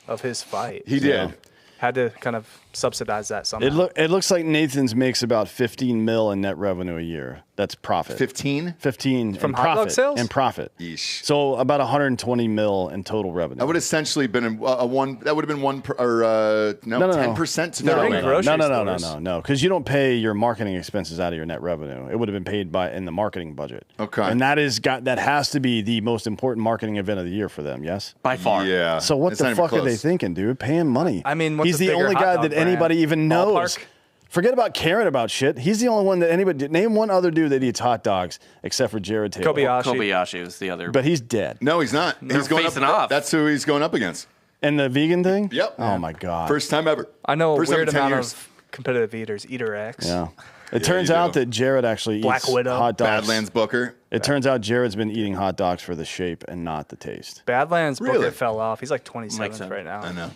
of his fight. He did. Had to kind of subsidize that somehow. It looks like Nathan's makes about 15 mil in net revenue a year. That's profit. 15? 15 From in hot dog profit. sales? In profit. Yeesh. So about 120 mil in total revenue. That would essentially been a one. That would have been 10% to They're their in revenue. grocery No, stores. because you don't pay your marketing expenses out of your net revenue. It would have been paid in the marketing budget. Okay. And that has to be the most important marketing event of the year for them, yes? By far. Yeah. So what It's not the even fuck are they close. thinking, dude? Pay him money. I mean, what's he's a the bigger only hot guy dog that brand? anybody even knows. Ballpark? Forget about caring about shit. He's the only one that anybody name one other dude that eats hot dogs except for Jared Taylor. Kobayashi is the other. But he's dead. No, he's not. He's going facing up. off. That's who he's going up against. And the vegan thing? Yep. Oh my god. First time ever. I know a First time weird in 10 amount years. of competitive eaters, Eater X. Yeah. It turns out that Jared actually Black eats Widow. hot dogs. Badlands Booker. It turns out Jared's been eating hot dogs for the shape and not the taste. Badlands Really? Booker fell off. He's like 27th right now. I know.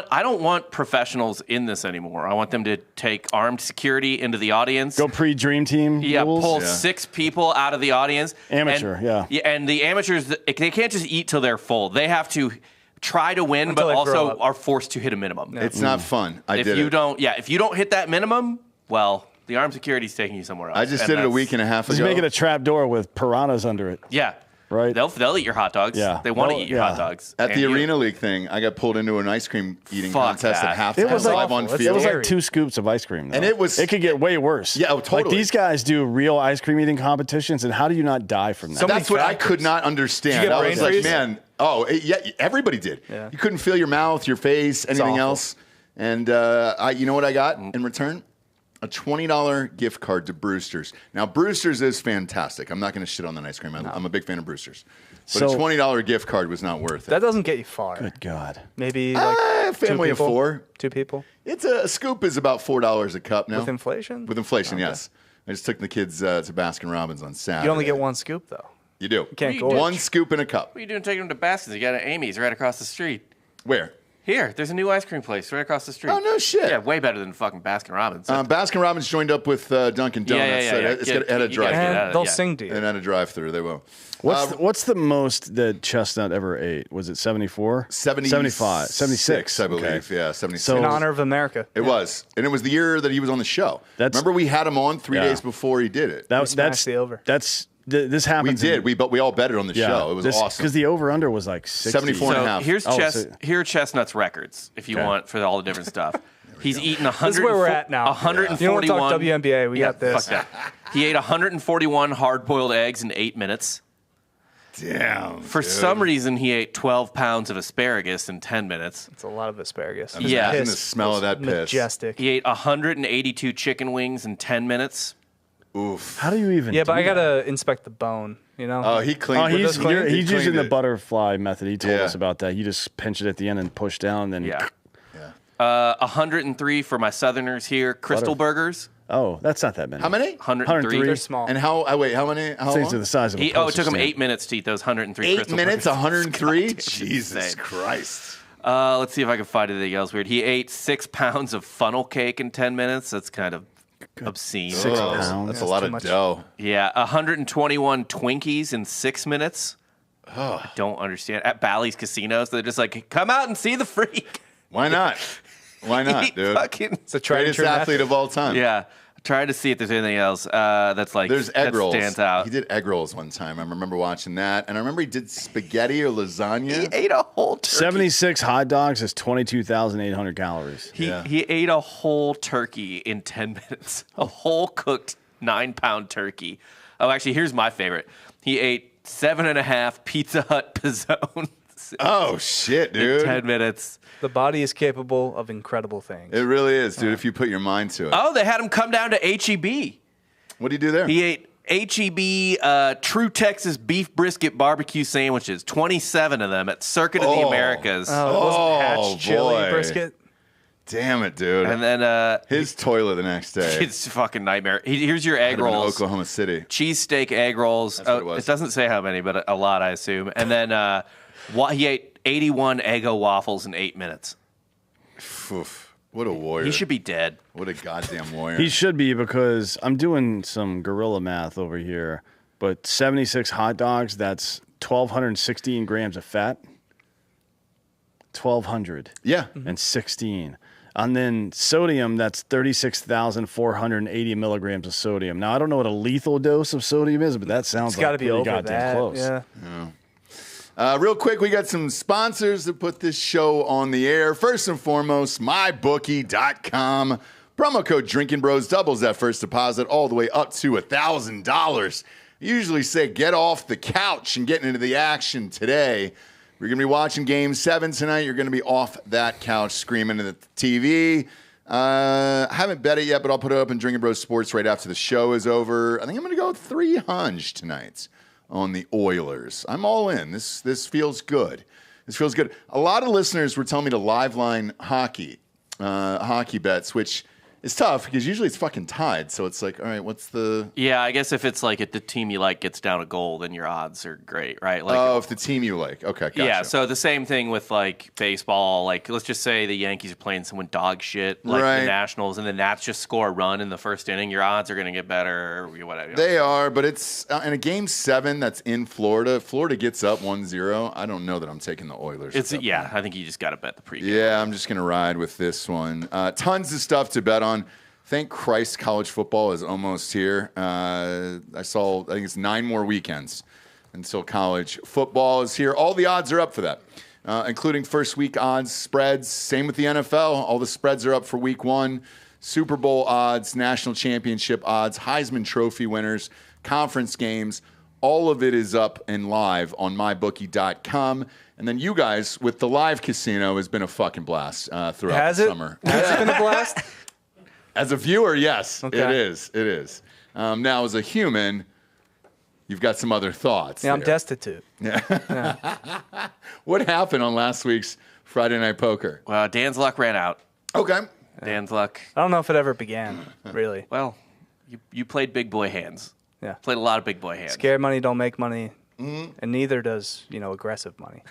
I don't want professionals in this anymore. I want them to take armed security into the audience. Go pre-dream team rules? Pull 6 people out of the audience. Amateur, and, and the amateurs, they can't just eat till they're full. They have to try to win, Until but they grow also up. are forced to hit a minimum. Yeah. It's not fun. If you don't hit that minimum, well, the armed security is taking you somewhere else. I just did it a week and a half ago. Just make it a trap door with piranhas under it. Yeah. Right? They'll eat your hot dogs. Yeah. They want to eat your hot dogs. At And the Arena League thing, I got pulled into an ice cream eating Fuck contest that. at halftime. It was live awful. on That's It field. was scary. like 2 scoops of ice cream, though. And it could get way worse. Yeah, totally. Like these guys do real ice cream eating competitions, and how do you not die from that? That's what I could not understand. Did you get I brain was like, freeze? man, yeah, everybody did. Yeah. You couldn't feel your mouth, your face, anything awful. else. And you know what I got in return? A $20 gift card to Brewster's. Now, Brewster's is fantastic. I'm not going to shit on that ice cream. I'm a big fan of Brewster's. But a $20 gift card was not worth it. That doesn't get you far. Good God. Maybe like family of 4. 2 people. It's a scoop is about $4 a cup now. With inflation? With inflation, yes. I just took the kids to Baskin Robbins on Saturday. You only get 1 scoop, though. You do. You can't What go do you do? 1 scoop in a cup. What are you doing taking them to Baskins? You got an Amy's right across the street. Where? Here, there's a new ice cream place right across the street. Oh, no shit. Yeah, way better than fucking Baskin Robbins. Baskin Robbins joined up with Dunkin' Donuts. So it's got a You drive. gotta get out of- They'll yeah. sing to you. And at a drive-through, they will. What's the most that Chestnut ever ate? Was it 74? 75. 76, I believe. Okay. Yeah, 76. So- In honor of America. It was. And it was the year that he was on the show. Remember we had him on 3 days before he did it. That's the over. This happens. We did. We all bet it on the show. It was awesome. Because the over-under was like 60. 74 and a half. Here's so- here are Chestnut's records if you want for all the different stuff. He's eaten 100. This is where we're at now. 141. You don't want to talk WNBA. We got this. Fuck that. He ate 141 hard-boiled eggs in 8 minutes. Damn. For some reason, he ate 12 pounds of asparagus in 10 minutes. It's a lot of asparagus. Yeah. Imagine the smell of that piss. Majestic. He ate 182 chicken wings in 10 minutes. Oof. How do you even Yeah, do but I that? gotta inspect the bone. You know. Oh, he cleaned Oh, it. he's He using cleaned the it. butterfly method. He told Yeah. us about that. You just pinch it at the end and push down, then Yeah. Yeah. 103 for my Southerners here. Crystal Burgers. Oh, that's not that many. How many? 103. They're small. And how many? How Things long? are the size of a It postage took him stamp. 8 minutes to eat those 103 8 Crystal minutes, Burgers. 103? Goddamn Jesus insane. Christ. Let's see if I can find anything else weird. He ate 6 pounds of funnel cake in 10 minutes. That's kind of obscene. 6 Oh, pounds. That's a lot too of much. dough. Yeah, 121 Twinkies in 6 minutes. I don't understand. At Bally's casinos, they're just like, come out and see the freak. Why not? Why not, He dude? fucking- It's a tried and Greatest true athlete method. of all time. yeah. Trying to see if there's anything else that's like There's egg that rolls. stands out. He did egg rolls one time. I remember watching that. And I remember he did spaghetti or lasagna. He ate a whole turkey. 76 hot dogs is 22,800 calories. He ate a whole turkey in 10 minutes. A whole cooked 9-pound turkey. Oh, actually, here's my favorite. He ate 7.5 Pizza Hut pizzones Oh, shit, in dude. 10 minutes. The body is capable of incredible things. It really is, dude, if you put your mind to it. Oh, they had him come down to HEB. What do you do there? He ate HEB True Texas Beef Brisket Barbecue Sandwiches, 27 of them at Circuit of the Oh. Americas. Oh, it wasn't Oh, hatch chili boy. brisket. Damn it, dude. And then His toilet the next day. it's a fucking nightmare. Here's your egg Had him in rolls. Oklahoma City. Cheesesteak egg rolls. what it was. It doesn't say how many, but a lot, I assume. And then he ate 81 Eggo waffles in 8 minutes. Oof. What a warrior. He should be dead. What a goddamn warrior. He should be, because I'm doing some gorilla math over here, but 76 hot dogs, that's 1,216 grams of fat. 1,200. Yeah. And 16. And then sodium, that's 36,480 milligrams of sodium. Now, I don't know what a lethal dose of sodium is, but that sounds It's got to like be pretty over goddamn that. close. Yeah. Real quick, we got some sponsors that put this show on the air. First and foremost, MyBookie.com. Promo code Drinkin' Bros doubles that first deposit all the way up to $1,000. I usually say get off the couch and get into the action today. We're going to be watching Game 7 tonight. You're going to be off that couch screaming at the TV. I haven't bet it yet, but I'll put it up in Drinkin' Bros Sports right after the show is over. I think I'm going to go 300 tonight on the Oilers. I'm all in. This feels good. This feels good. A lot of listeners were telling me to live line hockey bets, which It's tough because usually it's fucking tied. So it's like, all right, what's the... Yeah, I guess if it's like if the team you like gets down a goal, then your odds are great, right? Like, if the team you like. Okay, gotcha. Yeah, so the same thing with like baseball. Like, let's just say the Yankees are playing someone dog shit, like the Nationals, and the Nats just score a run in the first inning. Your odds are going to get better or whatever. They are, but it's in a game 7 that's in Florida. Florida gets up 1-0. I don't know that I'm taking the Oilers. I think you just got to bet the pregame. Yeah, I'm just going to ride with this one. Tons of stuff to bet on. Thank Christ college football is almost here. I think it's 9 more weekends until college football is here. All the odds are up for that, including first week odds, spreads. Same with the NFL. All the spreads are up for week 1. Super Bowl odds, national championship odds, Heisman Trophy winners, conference games. All of it is up and live on MyBookie.com. And then you guys with the live casino has been a fucking blast throughout the summer. Has it been a blast? As a viewer, yes, okay. It is. It is. Now, as a human, you've got some other thoughts. Yeah, I'm destitute. Yeah. What happened on last week's Friday Night Poker? Well, Dan's luck ran out. Okay. Dan's luck. I don't know if it ever began, really. Well, you played big boy hands. Yeah. Played a lot of big boy hands. Scared money don't make money, and neither does, aggressive money.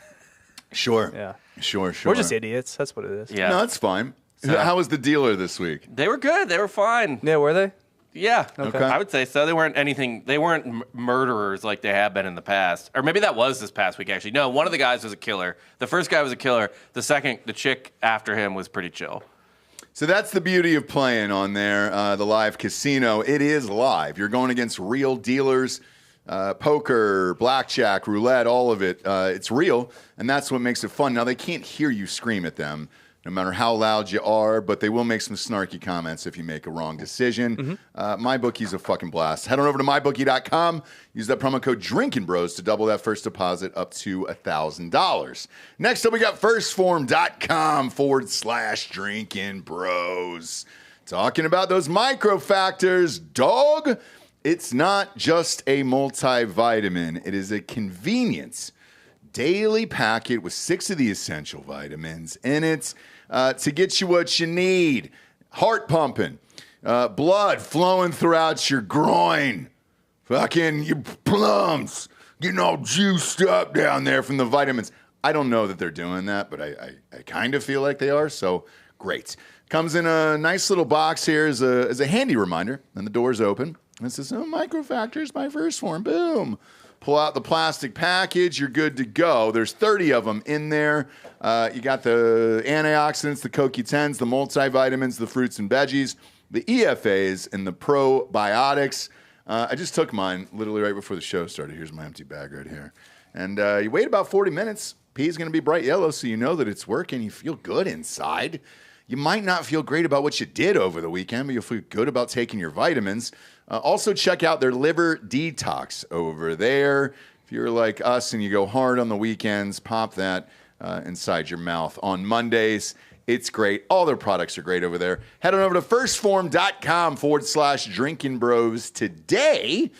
Sure. Yeah. Sure. We're just idiots. That's what it is. Yeah. No, that's fine. So, how was the dealer this week? They were good. They were fine. Yeah, were they? Yeah. Okay. I would say so. They weren't murderers like they have been in the past. Or maybe that was this past week, actually. No, one of the guys was a killer. The first guy was a killer. The chick after him was pretty chill. So that's the beauty of playing on there, the live casino. It is live. You're going against real dealers, poker, blackjack, roulette, all of it. It's real, and that's what makes it fun. Now, they can't hear you scream at them, no matter how loud you are, but they will make some snarky comments if you make a wrong decision. MyBookie's a fucking blast. Head on over to MyBookie.com. Use that promo code DrinkinBros to double that first deposit up to $1,000. Next up, we got firstform.com/DrinkinBros. Talking about those micro factors, dog. It's not just a multivitamin. It is a convenience daily packet with 6 of the essential vitamins in it to get you what you need. Heart pumping, blood flowing throughout your groin, fucking your plums, getting all juiced up down there from the vitamins. I don't know that they're doing that, but I kind of feel like they are, so great. Comes in a nice little box here as a handy reminder, and the door's open. And it says, microfactors, my first form, boom. Pull out the plastic package, you're good to go. There's 30 of them in there. You got the antioxidants, the CoQ10s, the multivitamins, the fruits and veggies, the EFAs, and the probiotics. I just took mine literally right before the show started. Here's my empty bag right here. And you wait about 40 minutes. Pee is going to be bright yellow, so you know that it's working. You feel good inside. You might not feel great about what you did over the weekend, but you'll feel good about taking your vitamins. Also, check out their liver detox over there. If you're like us and you go hard on the weekends, pop that inside your mouth on Mondays. It's great. All their products are great over there. Head on over to firstform.com/drinkinbros today,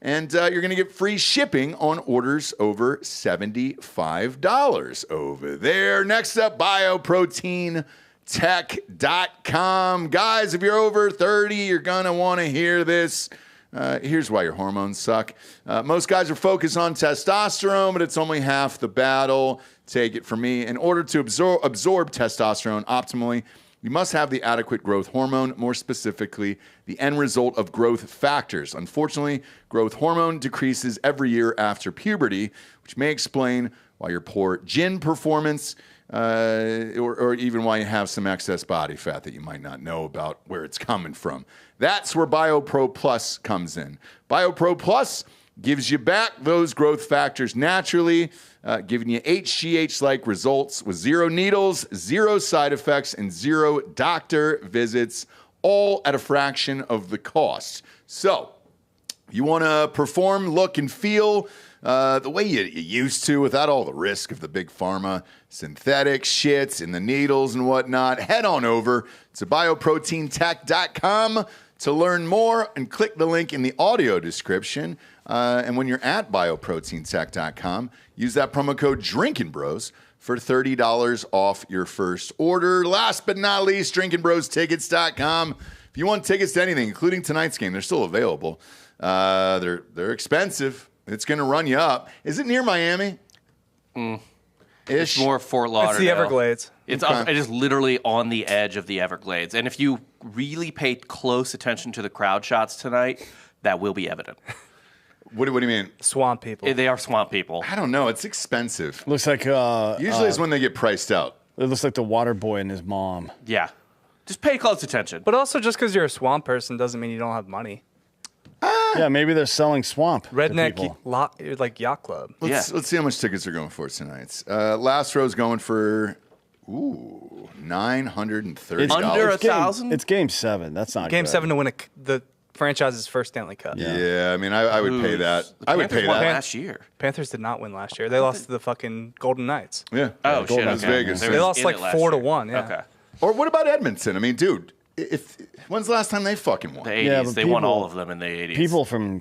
and you're going to get free shipping on orders over $75 over there. Next up, BioProtein Tech.com. Guys, if you're over 30, you're going to want to hear this. Here's why your hormones suck. Most guys are focused on testosterone, but it's only half the battle. Take it from me. In order to absorb testosterone optimally, you must have the adequate growth hormone, more specifically, the end result of growth factors. Unfortunately, growth hormone decreases every year after puberty, which may explain why your poor gym performance or even why you have some excess body fat that you might not know about where it's coming from. That's where BioPro Plus comes in. BioPro Plus gives you back those growth factors naturally, giving you HGH-like results with 0 needles, 0 side effects, and 0 doctor visits, all at a fraction of the cost. So, you want to perform, look, and feel the way you used to without all the risk of the big pharma synthetic shits and the needles and whatnot, head on over to BioProteinTech.com to learn more and click the link in the audio description. And when you're at BioProteinTech.com, use that promo code DrinkinBros for $30 off your first order. Last but not least, DrinkinBrosTickets.com. If you want tickets to anything, including tonight's game, they're still available. They're expensive. It's going to run you up. Is it near Miami? It's more Fort Lauderdale. It's the Everglades. It is literally on the edge of the Everglades. And if you really pay close attention to the crowd shots tonight, that will be evident. What do you mean? Swamp people. They are swamp people. I don't know. It's expensive. Looks like usually it's when they get priced out. It looks like the water boy and his mom. Yeah. Just pay close attention. But also, just because you're a swamp person doesn't mean you don't have money. Yeah, maybe they're selling swamp. Redneck like yacht club. Let's see how much tickets are going for tonight. Last row's going for $930. Under 1,000. It's game 7. That's not Game good. 7 to win the franchise's first Stanley Cup. Yeah, I mean, I would pay that. I would pay that. Last year. Panthers did not win last year. They lost to the fucking Golden Knights. Yeah. Oh, shit. Las Vegas. They lost like 4-1. Yeah. Okay. Or what about Edmonton? I mean, dude, when's the last time they fucking won? The 80s. Yeah, but they won all of them in the 80s. People from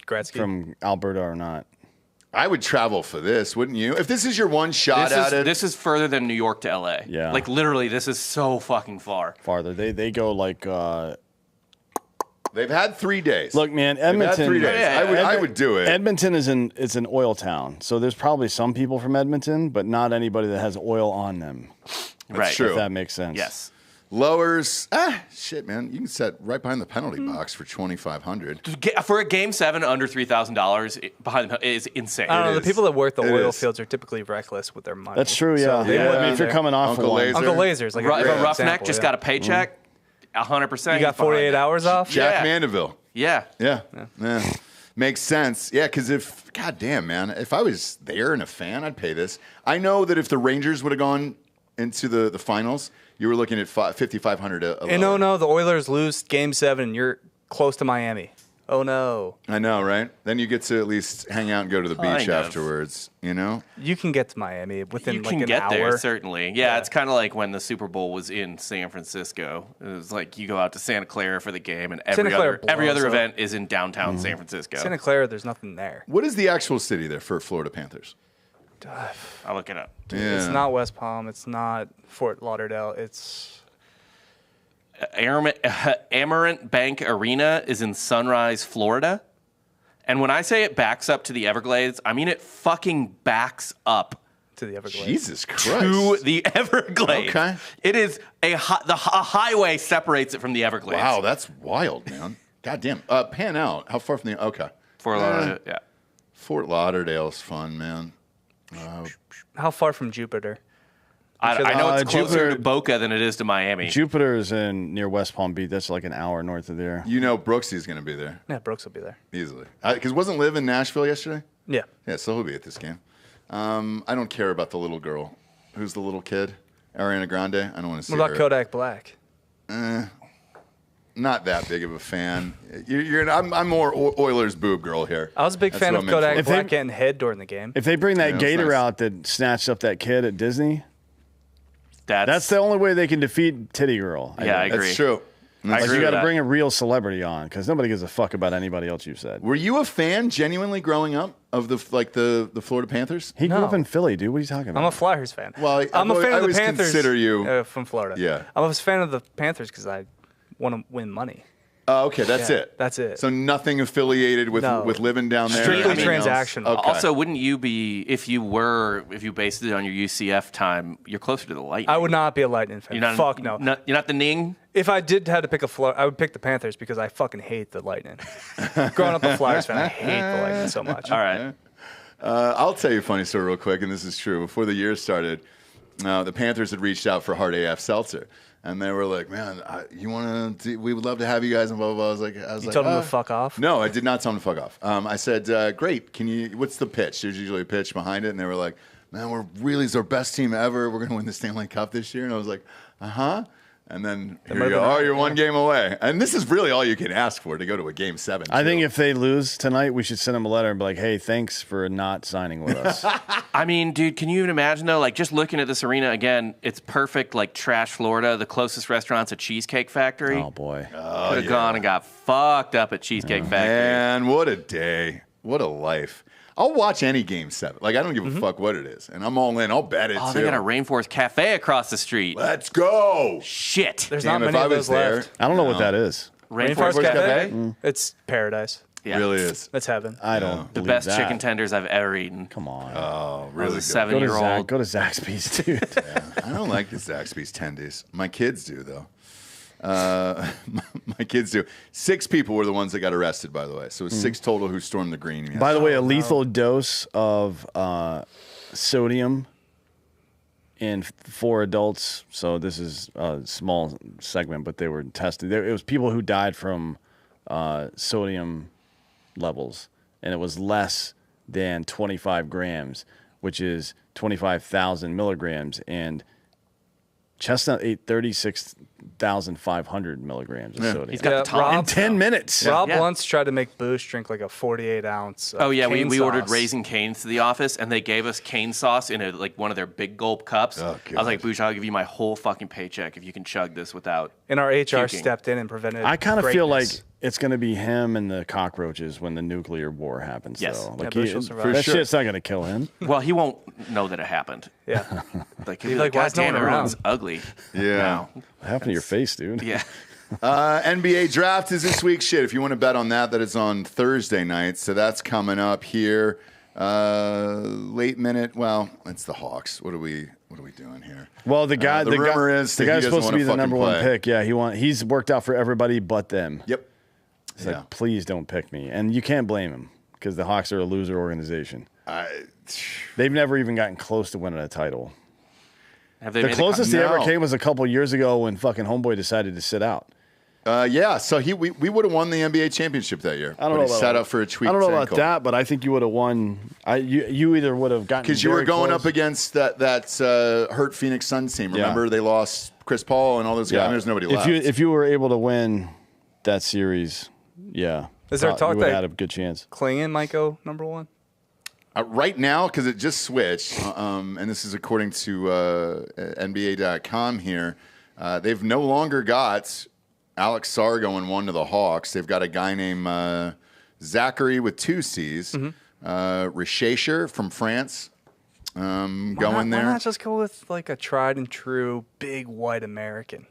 Gretzky. Alberta are not. I would travel for this, wouldn't you? If this is your one shot at it. This is further than New York to LA. Yeah. Like, literally, this is so fucking far. Farther. They go like. They've had 3 days. Look, man, They've had Edmonton. 3 days. Yeah, I would do it. Edmonton is an oil town, so there's probably some people from Edmonton, but not anybody that has oil on them. Right. true. If that makes sense. Yes. Lowers, shit, man. You can set right behind the penalty box for $2,500. For a game 7 under $3,000 behind the is insane. I don't know. The people that work the It oil is. fields are typically reckless with their money. That's true, yeah. So they wouldn't I mean, be if you're there. coming off Uncle of one. Laser. Uncle Laser's like If a great roughneck example, just yeah. got a paycheck, 100%. You got 48 hours off? Jack Yeah. Mandeville. Yeah. Yeah. Makes sense. Yeah, because goddamn, man, if I was there and a fan, I'd pay this. I know that if the Rangers would have gone into the finals, you were looking at $5,500 And no, the Oilers lose Game 7. And you're close to Miami. Oh, no. I know, right? Then you get to at least hang out and go to the beach Kind of. afterwards, you know? You can get to Miami within You like can an get hour. there, certainly. Yeah, it's kind of like when the Super Bowl was in San Francisco. It was like you go out to Santa Clara for the game, and every Clara other blows up. event is in downtown San Francisco. Santa Clara, there's nothing there. What is the actual city there for Florida Panthers? I'll look it up. Yeah. It's not West Palm. It's not Fort Lauderdale. It's Amarant Bank Arena is in Sunrise, Florida. And when I say it backs up to the Everglades, I mean it fucking backs up to the Everglades. Jesus Christ. to the Everglades. Okay. It is a highway separates it from the Everglades. Wow, that's wild, man. Goddamn. Pan out. How far from the... Okay. For a lot of yeah. Fort Lauderdale's fun, man. How far from Jupiter? I know it's closer Jupiter- to Boca than it is to Miami. Jupiter is near West Palm Beach. That's like an hour north of there. You know Brooksy's going to be there Yeah, Brooks will be there. easily. Because wasn't Liv in Nashville yesterday? Yeah. Yeah, so he'll be at this game. I don't care about the little girl. Who's the little kid? Ariana Grande? I don't want to see What about her. Kodak Black? Not that big of a fan. I'm more Oilers boob girl here. I was a big That's fan what of I'm in Kodak for. Black getting head during the game. If they bring that Yeah, gator that's nice. out that snatched up that kid at Disney, That's that's the only way they can defeat Titty Girl. Yeah, I think. agree. That's true. I Like agree you got with to that. bring a real celebrity on because nobody gives a fuck about anybody else you said. Were you a fan genuinely growing up of the Florida Panthers? He grew No. up in Philly, dude. What are you talking about? I'm a Flyers fan. Well, I'm a fan I of the always Panthers. consider you- From Florida. Yeah. I'm a fan of the Panthers because I want to win money. Oh, okay, that's Yeah, it. that's it. So nothing affiliated with No. living down there. Strictly anything else? transactional. Okay. Also, wouldn't you be if you based it on your UCF time? You're closer to the Lightning. I would not be a Lightning fan. You're not. Fuck no. You're not the Ning. If I did have to pick I would pick the Panthers because I fucking hate the Lightning. Growing up a Flyers fan, I hate the Lightning so much. All right. I'll tell you a funny story real quick, and this is true. Before the year started, the Panthers had reached out for Hard AF Seltzer, and they were like, "Man, you want to? We would love to have you guys." And blah blah blah. I was like, You told them to fuck off? No, I did not tell them to fuck off. I said, "Great. Can you? What's the pitch?" There's usually a pitch behind it, and they were like, "Man, it's our best team ever. We're gonna win the Stanley Cup this year." And I was like, And then here you go. Oh, you're one game away. And this is really all you can ask for to go to a game 7. I think too. if they lose tonight, we should send them a letter and be like, "Hey, thanks for not signing with us." I mean, dude, can you even imagine though? Like, just looking at this arena again, it's perfect. Like trash Florida. The closest restaurant's a Cheesecake Factory. Oh boy. Could have gone and got fucked up at Cheesecake Factory. Man, what a day. What a life. I'll watch any Game 7. Like, I don't give a fuck what it is. And I'm all in. I'll bet it, Oh, too. they got a Rainforest Cafe across the street. Let's go. Shit. There's not many of those left. I don't know what that is. Rainforest Cafe? It's paradise. Yeah. It really is. It's heaven. I don't The believe best that. chicken tenders I've ever eaten. Come on. Oh, I really was a good. 7-year-old. Go to Zaxby's, dude. I don't like the Zaxby's tendies. My kids do, though. My kids do. 6 people were the ones that got arrested, by the way. So it was 6 total who stormed the green. Yes. By the way, a lethal dose of sodium in 4 adults. So this is a small segment, but they were tested. It was people who died from sodium levels, and it was less than 25 grams, which is 25,000 milligrams. And Chestnut ate 36,500 milligrams of sodium. He's got the top. In 10 minutes. Rob once tried to make Boost drink like a 48-ounce. Oh yeah, we sauce. ordered Raising Cane's to the office, and they gave us cane sauce in one of their big gulp cups. Oh, I was like, Boosh, I'll give you my whole fucking paycheck if you can chug this without. And our HR puking. stepped in and prevented. I kind of feel like greatness. it's going to be him and the cockroaches when the nuclear war happens. Yes. Though. Yeah, Like Bush will survive. that For sure. shit's not going to kill him. Well, he won't know that it happened. Yeah. Like, He'd he'll be be like, like, why God is no damn, one everyone's around?" ugly. Yeah. now." What happened to your face, dude? Yeah. NBA draft is this week. Shit, if you want to bet on that, that is on Thursday night. So that's coming up here. Late minute. Well, it's the Hawks. What are we doing here? Well, the guy, the rumor is the that he guy's doesn't supposed to wanna be the fucking number one play. pick. Yeah, he's worked out for everybody but them. Yep. It's like, please don't pick me, and you can't blame him because the Hawks are a loser organization. They've never even gotten close to winning a title. Have they The made closest they ever No. came was a couple years ago when fucking Homeboy decided to sit out. Yeah, so we would have won the NBA championship that year. I don't but know he about sat that. up for a tweak. I don't know about that, but I think you would have won. You either would have gotten because you were very going close. up against that hurt Phoenix Suns team. Remember, they lost Chris Paul and all those guys. I mean, there's nobody left. If you were able to win that series, yeah, Is there talk you would that- have had a good chance. Klingon might go number 1. Right now, because it just switched, and this is according to NBA.com here, they've no longer got Alex Sarr going 1 to the Hawks. They've got a guy named Zachary with 2 C's, Regester from France going there. Why not just go with like a tried and true big white American?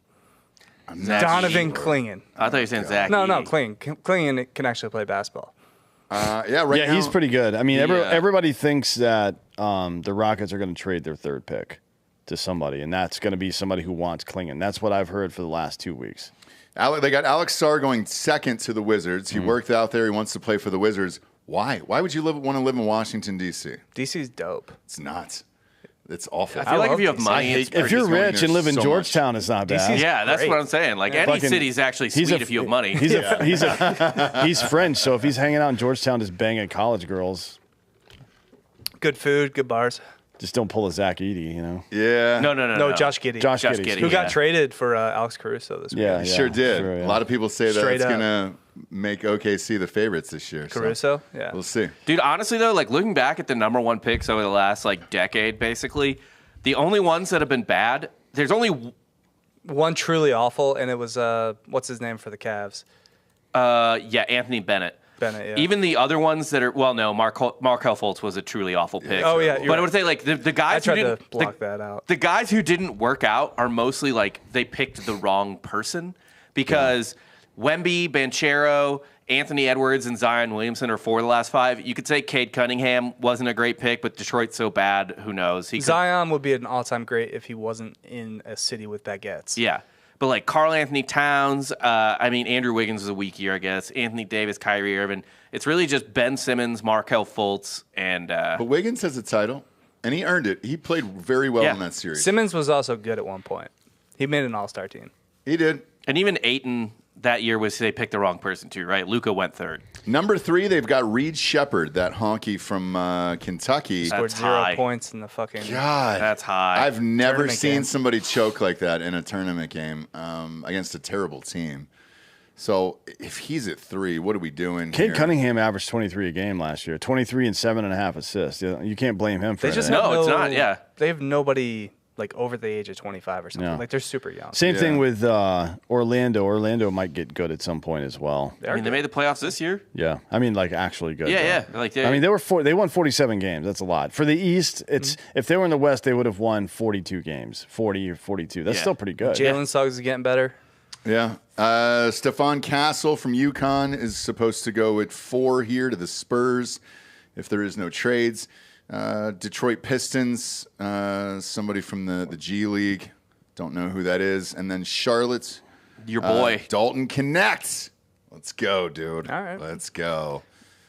Zach Donovan Edey. Klingon. I thought you were saying Zach. No, Edey. Klingon. Klingon can actually play basketball. Right Yeah, now, he's pretty good. I mean, Yeah. everybody thinks that the Rockets are going to trade their 3rd pick to somebody, and that's going to be somebody who wants Klingon. That's what I've heard for the last 2 weeks. They got Alex Sarr going 2nd to the Wizards. He worked out there. He wants to play for the Wizards. Why? Why would you want to live in Washington, D.C.? DC's dope. It's not. It's awful. I feel like if you have DC. money, it's If you're going rich there and live in so much. Georgetown, it's not bad. yeah, that's great. what I'm saying. Like any Fucking- city's actually sweet if you have money. He's French, so if he's hanging out in Georgetown just banging college girls, Good food, good bars. just don't pull a Zach Edey, you know? Yeah. No, Josh Giddey. Josh Josh Giddey's Giddey. good. who yeah. got traded for Alex Caruso this week. Yeah, He sure did. sure, yeah. A lot of people say that Straight it's up. going to make OKC the favorites this year. so Caruso. Yeah. We'll see. Dude, honestly though, like looking back at the number 1 picks over the last decade, basically, the only ones that have been bad. There's only One truly awful, and it was what's his name for the Cavs? Anthony Bennett. Bennett. Yeah. Even the other ones that are Markel Fultz was a truly awful pick. Oh, yeah, but you're I would say like the I guys who tried to didn't block that out. The guys who didn't work out are mostly like they picked the wrong person because Wemby, Banchero, Anthony Edwards, and Zion Williamson are 4 of the last 5. You could say Cade Cunningham wasn't a great pick, but Detroit's so bad, who knows? Zion would be an all-time great if he wasn't in a city with baguettes. Yeah. But like Karl Anthony Towns, Andrew Wiggins was a weak year, I guess. Anthony Davis, Kyrie Irving. It's really just Ben Simmons, Markel Fultz, and But Wiggins has a title, and he earned it. He played very well Yeah. in that series. Simmons was also good at one point. He made an all-star team. He did. and even Ayton that year they picked the wrong person too, right? Luka went 3rd. Number 3, they've got Reed Shepherd, that honky from Kentucky. Scored That's 0 high. points in the fucking. God, That's high. I've never Tournament seen game. somebody choke like that in a tournament game against a terrible team. So if he's at 3, what are we doing Cade here? Cunningham averaged 23 a game last year, 23 and 7.5 assists. You can't blame him for They just that. No, have it's not, yeah. They have nobody like over the age of 25 or something. Yeah. Like they're super young. Same thing with Orlando. Orlando might get good at some point as well. I mean, they made the playoffs this year. Yeah, I mean, like actually good. Yeah. Like I mean, they won 47 games. That's a lot for the East. It's if they were in the West, they would have won 42 games, 40 or 42. That's still pretty good. Jalen Suggs is getting better. Yeah. Stephon Castle from UConn is supposed to go at 4 here to the Spurs if there is no trades. Detroit Pistons, somebody from the G League. Don't know who that is. And then Charlotte. Your boy. Dalton Connect. Let's go, dude. All right. Let's go.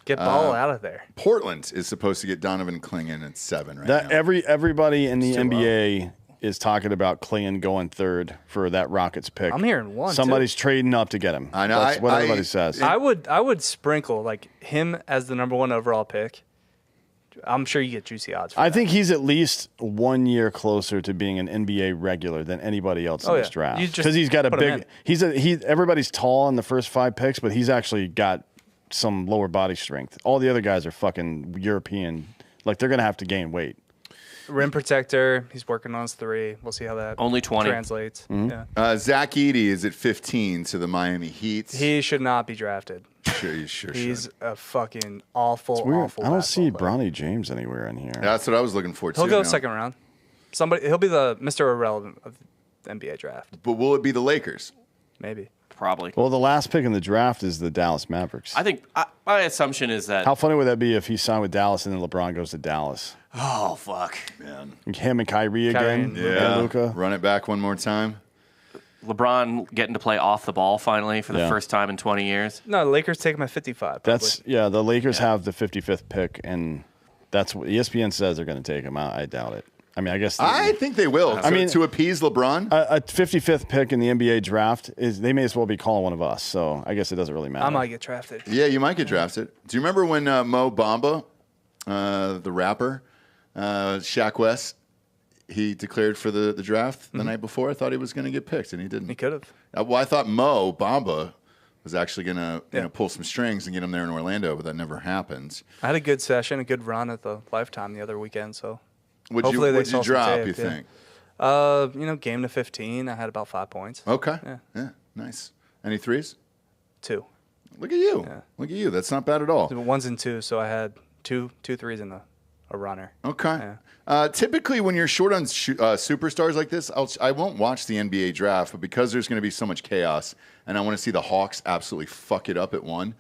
Get Ball out of there. Portland is supposed to get Donovan Clingan at 7 right now. Everybody in the NBA is talking about Clingan going 3rd for that Rockets pick. I'm hearing 1. Somebody's trading up to get him. I know. That's what everybody says. I would sprinkle like him as the number 1 overall pick. I'm sure you get juicy odds for I that. think he's at least 1 year closer to being an NBA regular than anybody else in this draft. Because he's got a big. Everybody's tall in the first 5 picks, but he's actually got some lower body strength. All the other guys are fucking European. Like they're gonna have to gain weight. Rim protector. He's working on his 3. We'll see how that only 20 translates. Yeah. Zach Edey is at 15 to the Miami Heat. He should not be drafted. Sure He's a fucking awful. I don't see Bronny James anywhere in here. That's what I was looking for too. He'll go 2nd round. He'll be the Mr. Irrelevant of the NBA draft. But will it be the Lakers? Maybe. Probably. Well, the last pick in the draft is the Dallas Mavericks. I think my assumption is that. How funny would that be if he signed with Dallas and then LeBron goes to Dallas? Oh, fuck. Man. Him and Kyrie again? Yeah. And Luka? Run it back one more time. LeBron getting to play off the ball finally for the first time in 20 years. No, the Lakers take him at 55. Probably. The Lakers have the 55th pick, and that's what ESPN says they're going to take him. I doubt it. I mean, I guess I think they will. To appease LeBron, a 55th pick in the NBA draft they may as well be calling one of us. So I guess it doesn't really matter. I might get drafted. Yeah, you might get drafted. Do you remember when Mo Bamba, the rapper, Shaq West, he declared for the draft the night before? I thought he was going to get picked, and he didn't. He could have. Well, I thought Mo Bamba was actually going to pull some strings and get him there in Orlando, but that never happened. I had a good session, a good run at the Lifetime the other weekend, so. What'd you drop, you think? Game to 15, I had about 5 points. Okay. Yeah, nice. Any 3s? 2. Look at you. Yeah. Look at you. That's not bad at all. 1s and 2s, so I had two 3s and a runner. Okay. Yeah. Typically, when you're short on superstars like this, I won't watch the NBA draft, but because there's going to be so much chaos, and I want to see the Hawks absolutely fuck it up at 1,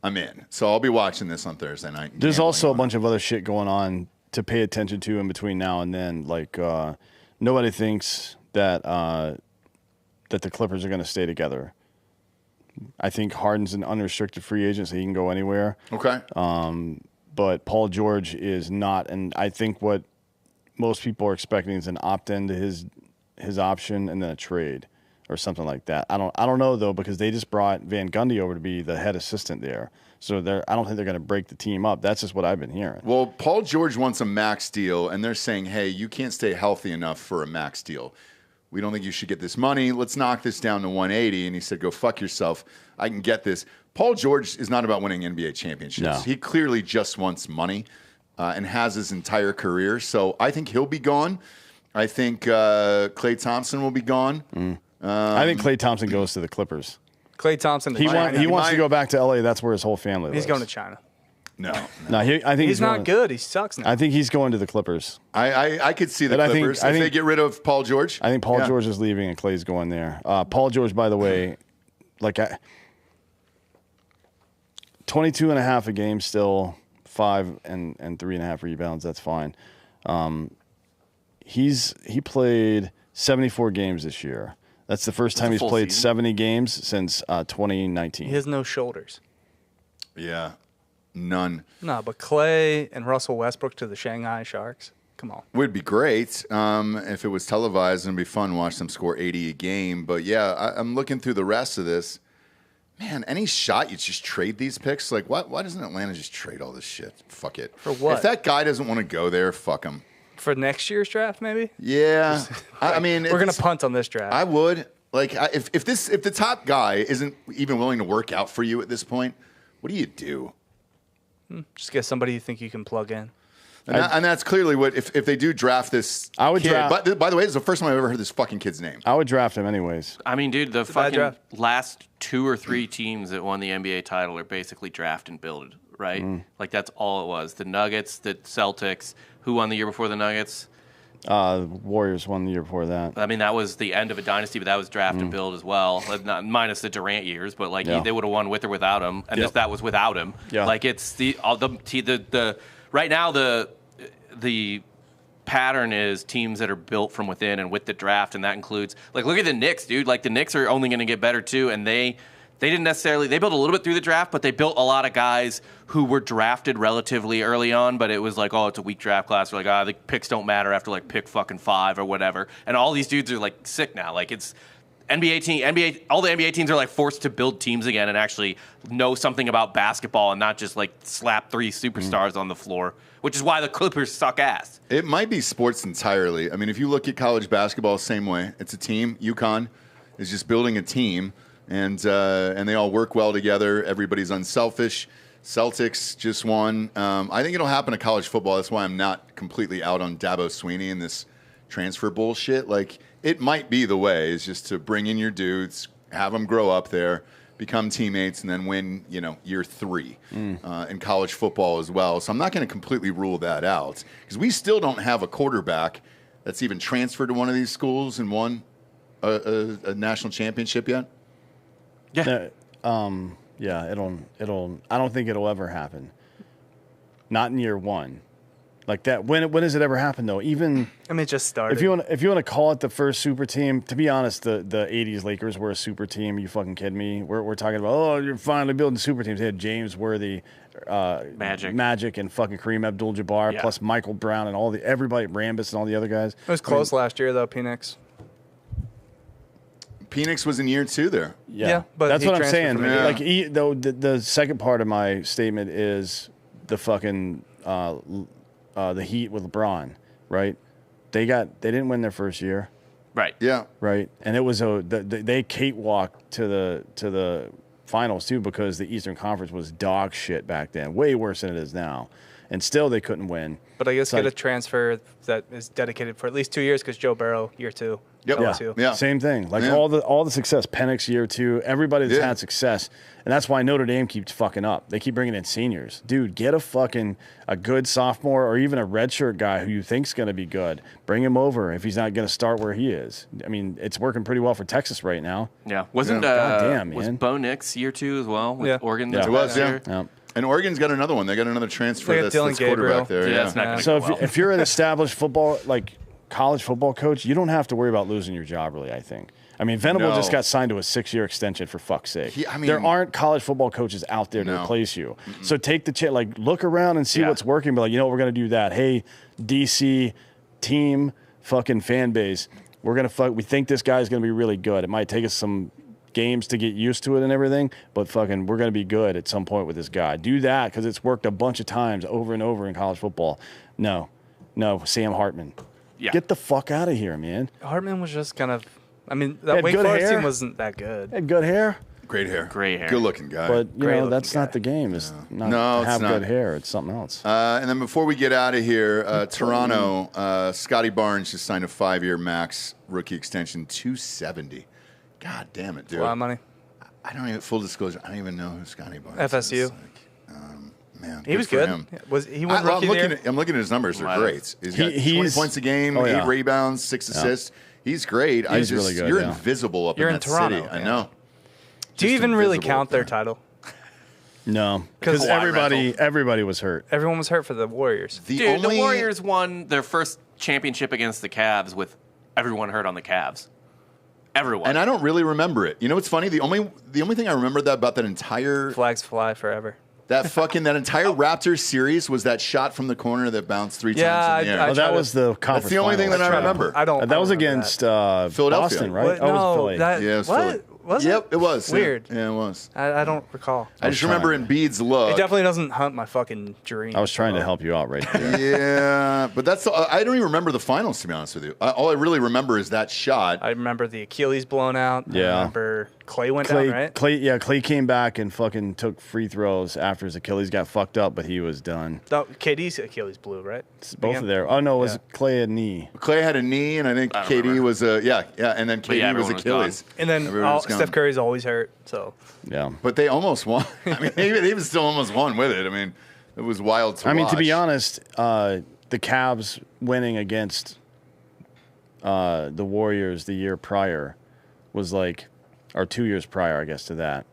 I'm in. So I'll be watching this on Thursday night. There's also a bunch of other shit going on to pay attention to in between now and then. Like nobody thinks that the Clippers are going to stay together. I think Harden's an unrestricted free agent, so he can go anywhere. Okay. But Paul George is not, and I think what most people are expecting is an opt-in to his option and then a trade or something like that. I don't know though, because they just brought Van Gundy over to be the head assistant there. So I don't think they're going to break the team up. That's just what I've been hearing. Well, Paul George wants a max deal, and they're saying, hey, you can't stay healthy enough for a max deal. We don't think you should get this money. Let's knock this down to 180. And he said, go fuck yourself. I can get this. Paul George is not about winning NBA championships. No. He clearly just wants money and has his entire career. So I think he'll be gone. I think Klay Thompson will be gone. I think Klay Thompson goes to the Clippers. Klay Thompson. He wants to go back to LA. That's where his whole family lives. He's going to China. No. I think he's not good. He sucks now. I think he's going to the Clippers. I could see the Clippers if they get rid of Paul George. I think Paul George is leaving and Klay's going there. Paul George, by the way, 22 and a half a game still, 5 and 3.5 rebounds. That's fine. He played 74 games this year. That's the first time he's played 70 games since 2019. He has no shoulders. Yeah, none. No, but Klay and Russell Westbrook to the Shanghai Sharks. Come on. Would be great if it was televised, and it'd be fun to watch them score 80 a game. But yeah, I'm looking through the rest of this. Man, any shot you just trade these picks? Like, why doesn't Atlanta just trade all this shit? Fuck it. For what? If that guy doesn't want to go there, fuck him. For next year's draft, maybe? Yeah. I mean, we're going to punt on this draft. I would. Like, if the top guy isn't even willing to work out for you at this point, what do you do? Just get somebody you think you can plug in. And that's clearly what, if they do draft this I would kid, draft. by the way, it's the first time I've ever heard this fucking kid's name. I would draft him anyways. I mean, dude, the fucking last 2 or 3 teams that won the NBA title are basically draft and build, right? Like, that's all it was. The Nuggets, the Celtics. Who won the year before the Nuggets? Warriors won the year before that. I mean, that was the end of a dynasty, but that was draft and build as well. Not, minus the Durant years, but like they would have won with or without him, and that was without him. Yeah. Like it's the right now the pattern is teams that are built from within and with the draft, and that includes like look at the Knicks, dude. Like the Knicks are only going to get better too, and they didn't necessarily they built a little bit through the draft, but they built a lot of guys who were drafted relatively early on, but it was like, oh, it's a weak draft class. We're like, the picks don't matter after like pick fucking 5 or whatever. And all these dudes are like sick now. Like it's all the NBA teams are like forced to build teams again and actually know something about basketball and not just like slap 3 superstars on the floor, which is why the Clippers suck ass. It might be sports entirely. I mean, if you look at college basketball, same way. It's a team. UConn is just building a team, and they all work well together. Everybody's unselfish. Celtics just won. I think it'll happen to college football. That's why I'm not completely out on Dabo Swinney and this transfer bullshit. Like, it might be the way is just to bring in your dudes, have them grow up there, become teammates, and then win, year 3 in college football as well. So I'm not going to completely rule that out because we still don't have a quarterback that's even transferred to one of these schools and won a national championship yet. Yeah. Yeah, it'll. I don't think it'll ever happen. Not in year 1, like that. When does it ever happen though? Even it just started. If you want to call it the first super team, to be honest, the '80s Lakers were a super team. You fucking kidding me? We're talking about you're finally building super teams. They had James Worthy, Magic, and fucking Kareem Abdul-Jabbar, plus Michael Brown and everybody, Rambis and all the other guys. It was close last year though, Phoenix. Phoenix was in year 2 there. Yeah, but that's what I'm saying. Yeah. Like, the second part of my statement is the fucking the Heat with LeBron, right? They didn't win their first year, right? Yeah, right. And it was they cakewalked to the finals too because the Eastern Conference was dog shit back then, way worse than it is now, and still they couldn't win. But I guess get a transfer that is dedicated for at least 2 years because Joe Burrow year 2. Yep. Yeah. Same thing. Like all the success. Penix year 2. Everybody that's had success, and that's why Notre Dame keeps fucking up. They keep bringing in seniors. Dude, get a good sophomore or even a redshirt guy who you think's going to be good. Bring him over if he's not going to start where he is. I mean, it's working pretty well for Texas right now. Yeah. Was Bo Nix year 2 as well with Oregon? It was. Yeah. And Oregon's got another one. They got another transfer that's quarterback there. Yeah, it's not going to go well. if you're an established football college football coach, you don't have to worry about losing your job, really, I think. I mean, Venable just got signed to a 6-year extension, for fuck's sake. There aren't college football coaches out there to replace you. Mm-mm. So take the chance, look around and see what's working. Be like, we're going to do that. Hey, DC team, fucking fan base, we think this guy's going to be really good. It might take us some games to get used to it and everything, but we're going to be good at some point with this guy. Do that because it's worked a bunch of times over and over in college football. No, Sam Hartman. Yeah. Get the fuck out of here, man. Hartman was just kind of, that Wake Forest team wasn't that good. Had good hair. Great hair. Good looking guy. But, that's not the game. It's not to have good hair. It's something else. And then before we get out of here, Toronto, Scottie Barnes just signed a 5-year max rookie extension, $270. God damn it, dude. A lot of money. I don't even, full disclossure, I don't even know who Scottie Barnes is. FSU. Man, he was good. He won rookie there? I'm looking at his numbers. They're great. He's got 20 points a game, 8 rebounds, 6 assists. He's great. He's really good. You're invisible up in that Toronto, city. I know. Do you even really count their title? No, because everybody was hurt. Everyone was hurt for the Warriors. The Warriors won their first championship against the Cavs with everyone hurt on the Cavs. Everyone. And I don't really remember it. You know what's funny? The only thing I remember about that entire flags fly forever. That entire Raptors series was that shot from the corner that bounced 3 times in the air. That was the conference. That's the only thing that I remember. That was against Philadelphia, Boston, right? What? No, it was Philly. It was Philly. Was it? Yep, it was. Weird. Yeah, it was. I don't recall. I just remember Embiid's look. It definitely doesn't hunt my fucking dream. I was trying to help you out right there. Yeah, but I don't even remember the finals, to be honest with you. All I really remember is that shot. I remember the Achilles blown out. Yeah. I remember Klay went down, right? Klay came back and fucking took free throws after his Achilles got fucked up, but he was done. No, KD's Achilles blew, right? Both of their. Oh no, it was Klay a knee. Klay had a knee, and I think KD was a and then KD was Achilles. And then Steph Curry's always hurt, so. Yeah. But they almost won. I mean, they even still almost won with it. I mean, it was wild to watch. I mean, to be honest, the Cavs winning against the Warriors the year prior was like, or 2 years prior, I guess, to that.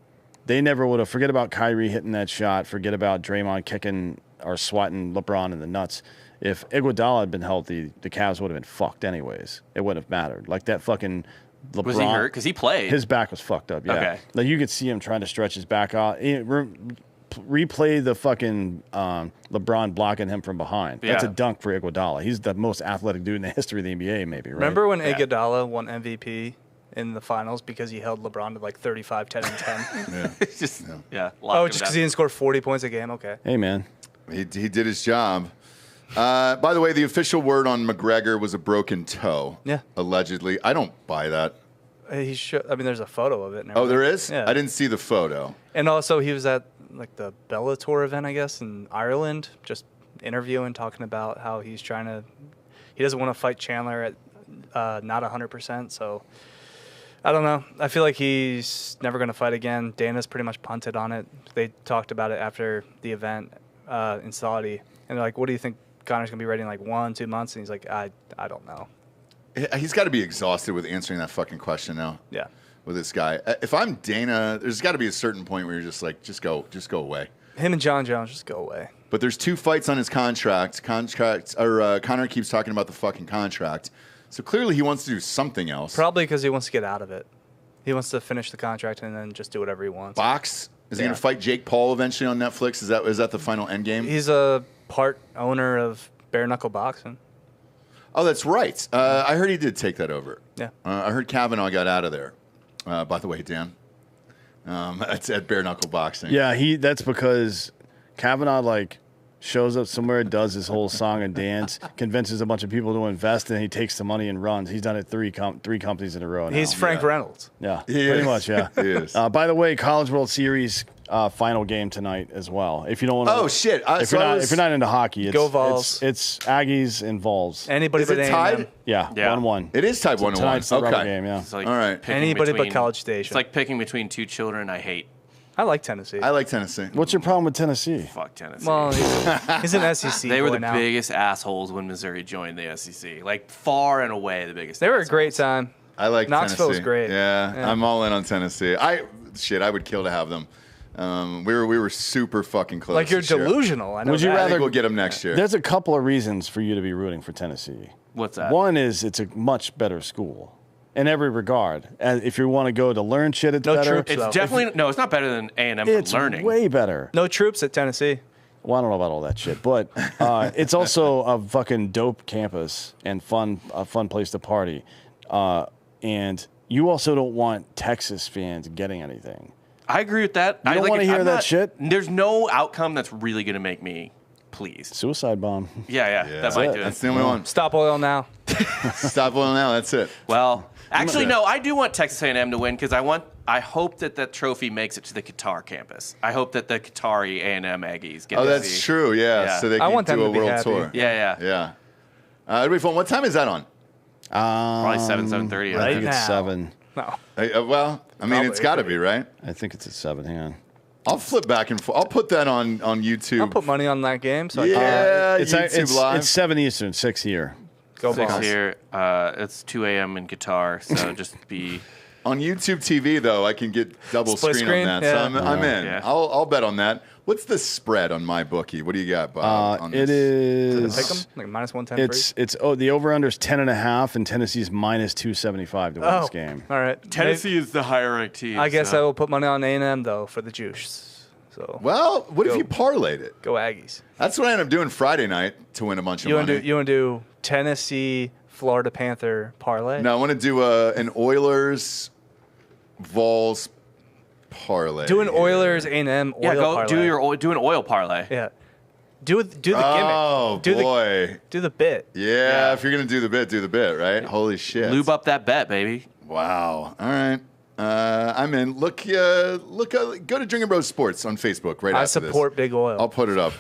They never would have. Forget about Kyrie hitting that shot. Forget about Draymond kicking or swatting LeBron in the nuts. If Iguodala had been healthy, the Cavs would have been fucked anyways. It wouldn't have mattered. Like that fucking LeBron. Was he hurt? Because he played. His back was fucked up, yeah. Okay. Like you could see him trying to stretch his back out. Replay the fucking LeBron blocking him from behind. That's a dunk for Iguodala. He's the most athletic dude in the history of the NBA, maybe, right? Remember when Iguodala won MVP in the finals because he held LeBron to like 35, 10, and 10? It's just, just because he didn't score 40 points a game? Okay. Hey, man. He did his job. By the way, the official word on McGregor was a broken toe. Yeah. Allegedly. I don't buy that. He should. I mean, there's a photo of it. Oh, there is? Yeah. I didn't see the photo. And also, he was at like the Bellator event, I guess, in Ireland, just interviewing, talking about how he doesn't want to fight Chandler at not 100%. So I don't know. I feel like he's never going to fight again. Dana's pretty much punted on it. They talked about it after the event in Saudi, and they're like, "What do you think Conor's going to be ready in like 1-2 months?" And he's like, "I don't know." He's got to be exhausted with answering that fucking question now. Yeah. With this guy. If I'm Dana, there's got to be a certain point where you're just like, just go away. Him and John Jones, just go away. But there's 2 fights on his contract. Conor keeps talking about the fucking contract. So clearly he wants to do something else. Probably because he wants to get out of it. He wants to finish the contract and then just do whatever he wants. Box? Is he going to fight Jake Paul eventually on Netflix? Is that the final end game? He's a part owner of Bare Knuckle Boxing. Oh, that's right. I heard he did take that over. Yeah. I heard Kavanaugh got out of there. By the way, Dan, it's at Bare Knuckle Boxing. Yeah, that's because Kavanaugh shows up somewhere, does his whole song and dance, convinces a bunch of people to invest, and he takes the money and runs. He's done it three companies in a row now. He's Frank Reynolds. Yeah, pretty much. Yeah, he is. By the way, College World Series final game tonight as well. If you don't want to, oh shit! If you're not into hockey, go Vols. It's Aggies and Vols. Anybody but tied? Yeah, 1-1. It is tied 1-1. Tonight's the rubber game. Yeah. It's like all right. Anybody but College Station. It's like picking between 2 children I hate. I like Tennessee. I like Tennessee. What's your problem with Tennessee? Fuck Tennessee. Well, he's an SEC. They were the now. biggest assholes when Missouri joined the SEC. Like far and away the biggest. They were assholes. a great time. I like Knoxville was Tennessee. great. Yeah, I'm all in on Tennessee. I would kill to have them. We were super fucking close. Like you're this year. delusional. I know. Would you that. I think we'll get them next year. There's a couple of reasons for you to be rooting for Tennessee. What's that? One is it's a much better school in every regard. And if you want to go to learn shit, it's No better. troops, It's definitely no. It's not better than A&M It's for learning. way better. No troops at Tennessee. Well, I don't know about all that shit, but it's also a fucking dope campus and a fun place to party. And you also don't want Texas fans getting anything. I agree with that. You don't want to hear that shit? There's no outcome that's really going to make me pleased. Suicide bomb. Yeah, that might do it. That's the only one. Stop oil now. Stop oil now. That's it. Well, actually, no. I do want Texas A&M to win because I hope that trophy makes it to the Qatar campus. I hope that the Qatari A&M Aggies get. Oh, to that's see. true. Yeah, so they I can want them do a to be world happy. tour. Yeah. It'll be fun. What time is that on? Probably 7:30. I think now. it's 7. No. Well, I mean, it's got to be, right? I think it's at 7. Hang on. I'll flip back and forth. I'll put that on YouTube. I'll put money on that game. So Yeah, YouTube It's Live. 7 Eastern, 6 here. Go 6 Vols. here. It's 2 a.m. in Qatar, so just be. On YouTube TV, though, I can get double Split screen on that, screen? so I'm in. Yeah. I'll bet on that. What's the spread on MyBookie? What do you got, Bob? on It this? Pick 'em? is. Like minus 110. It's the over/under is 10.5, and Tennessee's minus 275 to win this game. All right. Tennessee is the higher ranked team. I guess I will put money on A&M though for the juice. So Well, what if Go. you parlayed it? go Aggies. That's what I end up doing Friday night to win a bunch of You want money. to do Tennessee Florida Panther parlay? No, I want to do an Oilers Vols parlay. Do an Oilers A&M oil Yeah, go parlay. do an oil parlay. Yeah. Do the gimmick. Oh do boy. do the bit. Yeah, if you're gonna do the bit, right? Holy shit. Lube up that bet, baby. Wow. All right. I'm in. Go to Drinkin' Bros Sports on Facebook right after this. I support Big Oil. I'll put it up.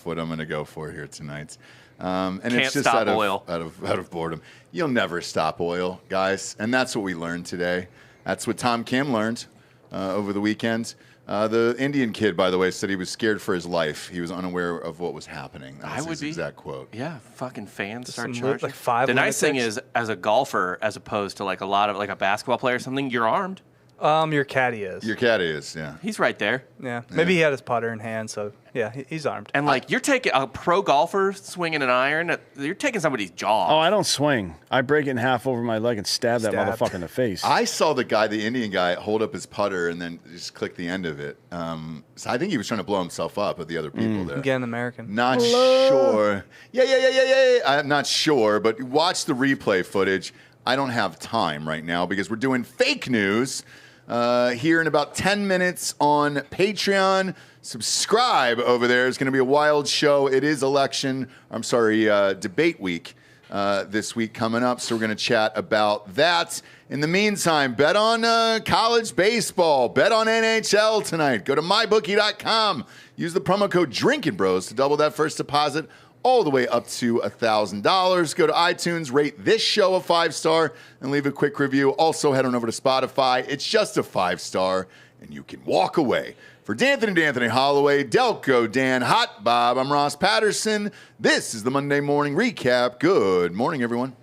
What I'm going to go for here tonight. And Can't it's just stop out oil. of boredom. You'll never stop oil, guys. And that's what we learned today. That's what Tom Kim learned over the weekend. The Indian kid, by the way, said he was scared for his life. He was unaware of what was happening. That was his exact quote. Yeah, fucking fans start charging. charging. Like 5 the nice thing lunatics. is, as a golfer, as opposed to like a basketball player or something, you're armed. Your caddy is. Your caddy is, yeah. He's right there. Yeah. Maybe he had his putter in hand, so yeah, he's armed. And like you're taking a pro golfer swinging an iron, you're taking somebody's jaw. Oh, I don't swing. I break it in half over my leg and stab that motherfucker in the face. I saw the Indian guy, hold up his putter and then just click the end of it. So I think he was trying to blow himself up with the other people there. Again, American. Not sure. Yeah. I'm not sure, but watch the replay footage. I don't have time right now because we're doing fake news here in about 10 minutes on Patreon. Subscribe over there. It's going to be a wild show. It is debate week this week coming up, so we're going to chat about that. In the meantime, bet on college baseball. Bet on NHL tonight. Go to MyBookie.com. Use the promo code Drinkin' Bros to double that first deposit all the way up to $1,000. Go to iTunes, rate this show a 5-star, and leave a quick review. Also, head on over to Spotify. It's just a 5-star, and you can walk away. For D'Anthony Hollaway, Delco Dan, Hot Bob, I'm Ross Patterson. This is the Monday Morning Recap. Good morning, everyone.